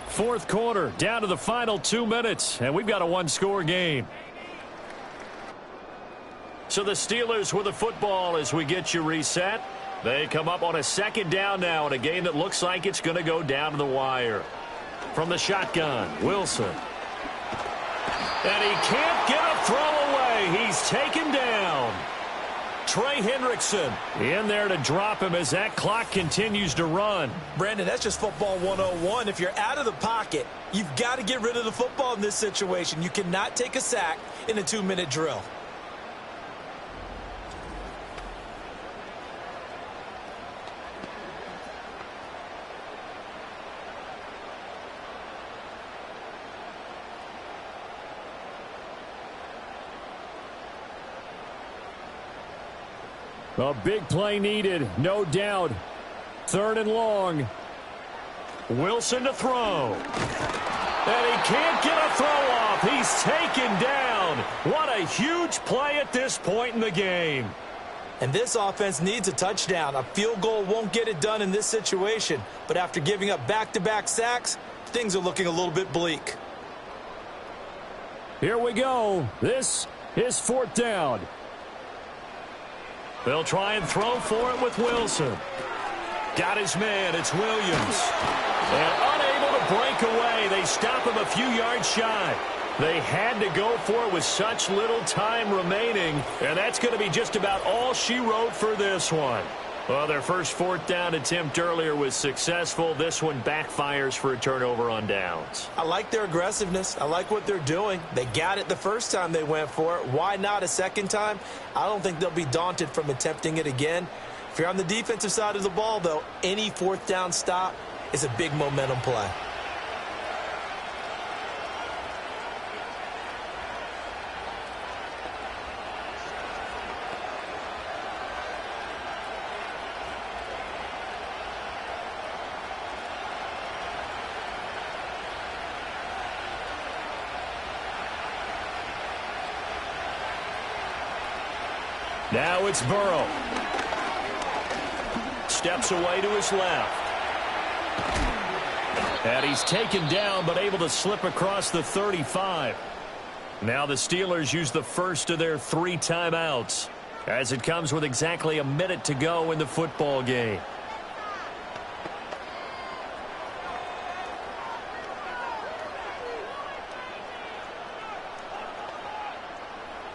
Fourth quarter, down to the final 2 minutes, and we've got a one-score game. So the Steelers with the football as we get you reset. They come up on a second down now in a game that looks like it's going to go down to the wire. From the shotgun, Wilson. And he can't get a throw away. He's taken down. Trey Hendrickson in there to drop him as that clock continues to run. Brandon, that's just football 101. If you're out of the pocket, you've got to get rid of the football in this situation. You cannot take a sack in a 2-minute drill. A big play needed, no doubt. 3rd and long. Wilson to throw. And he can't get a throw off. He's taken down. What a huge play at this point in the game. And this offense needs a touchdown. A field goal won't get it done in this situation. But after giving up back-to-back sacks, things are looking a little bit bleak. Here we go. This is 4th down. They'll try and throw for it with Wilson. Got his man. It's Williams. And unable to break away. They stop him a few yards shy. They had to go for it with such little time remaining. And that's going to be just about all she wrote for this one. Well, their first 4th down attempt earlier was successful. This one backfires for a turnover on downs. I like their aggressiveness. I like what they're doing. They got it the first time they went for it. Why not a second time? I don't think they'll be daunted from attempting it again. If you're on the defensive side of the ball, though, any 4th down stop is a big momentum play. Now it's Burrow. Steps away to his left. And he's taken down but able to slip across the 35. Now the Steelers use the first of their 3 timeouts as it comes with exactly a minute to go in the football game.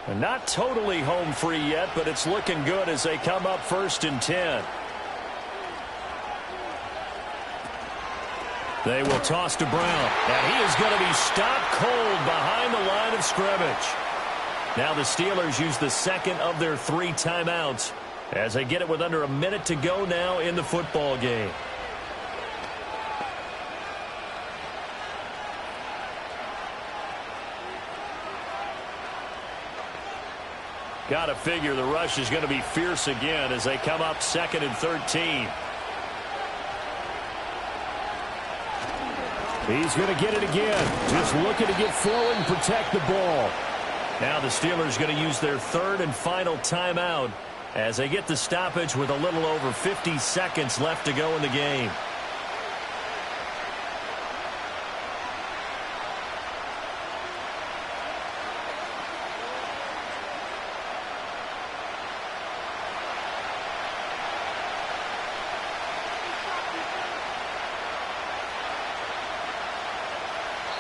And not totally home free yet, but it's looking good as they come up 1st and 10. They will toss to Brown, and he is going to be stopped cold behind the line of scrimmage. Now the Steelers use the second of their 3 timeouts as they get it with under a minute to go now in the football game. Got to figure the rush is going to be fierce again as they come up 2nd and 13. He's going to get it again. Just looking to get forward and protect the ball. Now the Steelers going to use their 3rd and final timeout as they get the stoppage with a little over 50 seconds left to go in the game.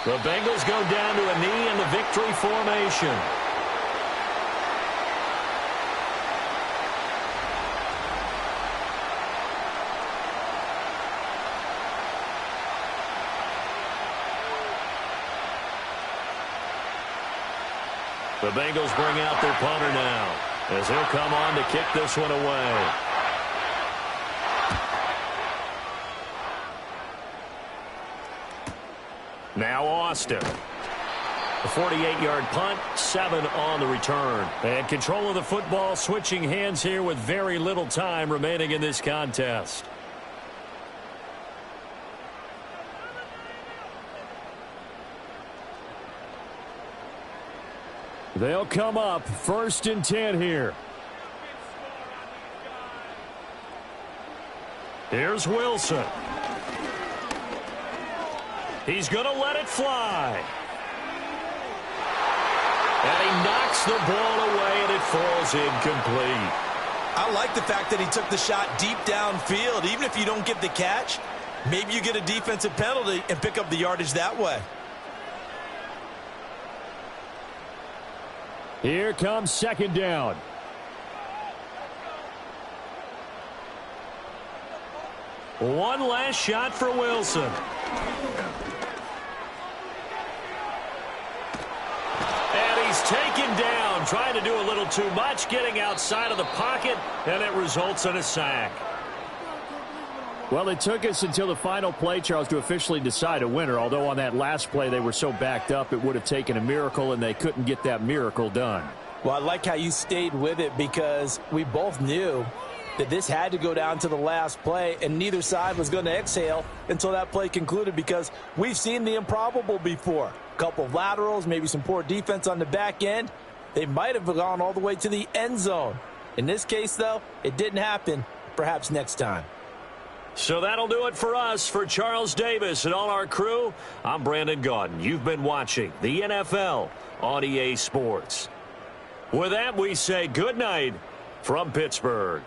The Bengals go down to a knee in the victory formation. The Bengals bring out their punter now as he'll come on to kick this one away. Now Austin. A 48-yard punt, 7 on the return. And control of the football switching hands here with very little time remaining in this contest. They'll come up 1st and 10 here. Here's Wilson. He's going to let it fly. And he knocks the ball away, and it falls incomplete. I like the fact that he took the shot deep downfield. Even if you don't get the catch, maybe you get a defensive penalty and pick up the yardage that way. Here comes 2nd down. One last shot for Wilson. And he's taken down, trying to do a little too much, getting outside of the pocket, and it results in a sack. Well, it took us until the final play, Charles, to officially decide a winner, although on that last play they were so backed up it would have taken a miracle, and they couldn't get that miracle done. Well, I like how you stayed with it because we both knew that this had to go down to the last play, and neither side was going to exhale until that play concluded because we've seen the improbable before. A couple of laterals, maybe some poor defense on the back end. They might have gone all the way to the end zone. In this case, though, it didn't happen. Perhaps next time. So that'll do it for us. For Charles Davis and all our crew, I'm Brandon Gaudin. You've been watching the NFL on EA Sports. With that, we say good night from Pittsburgh.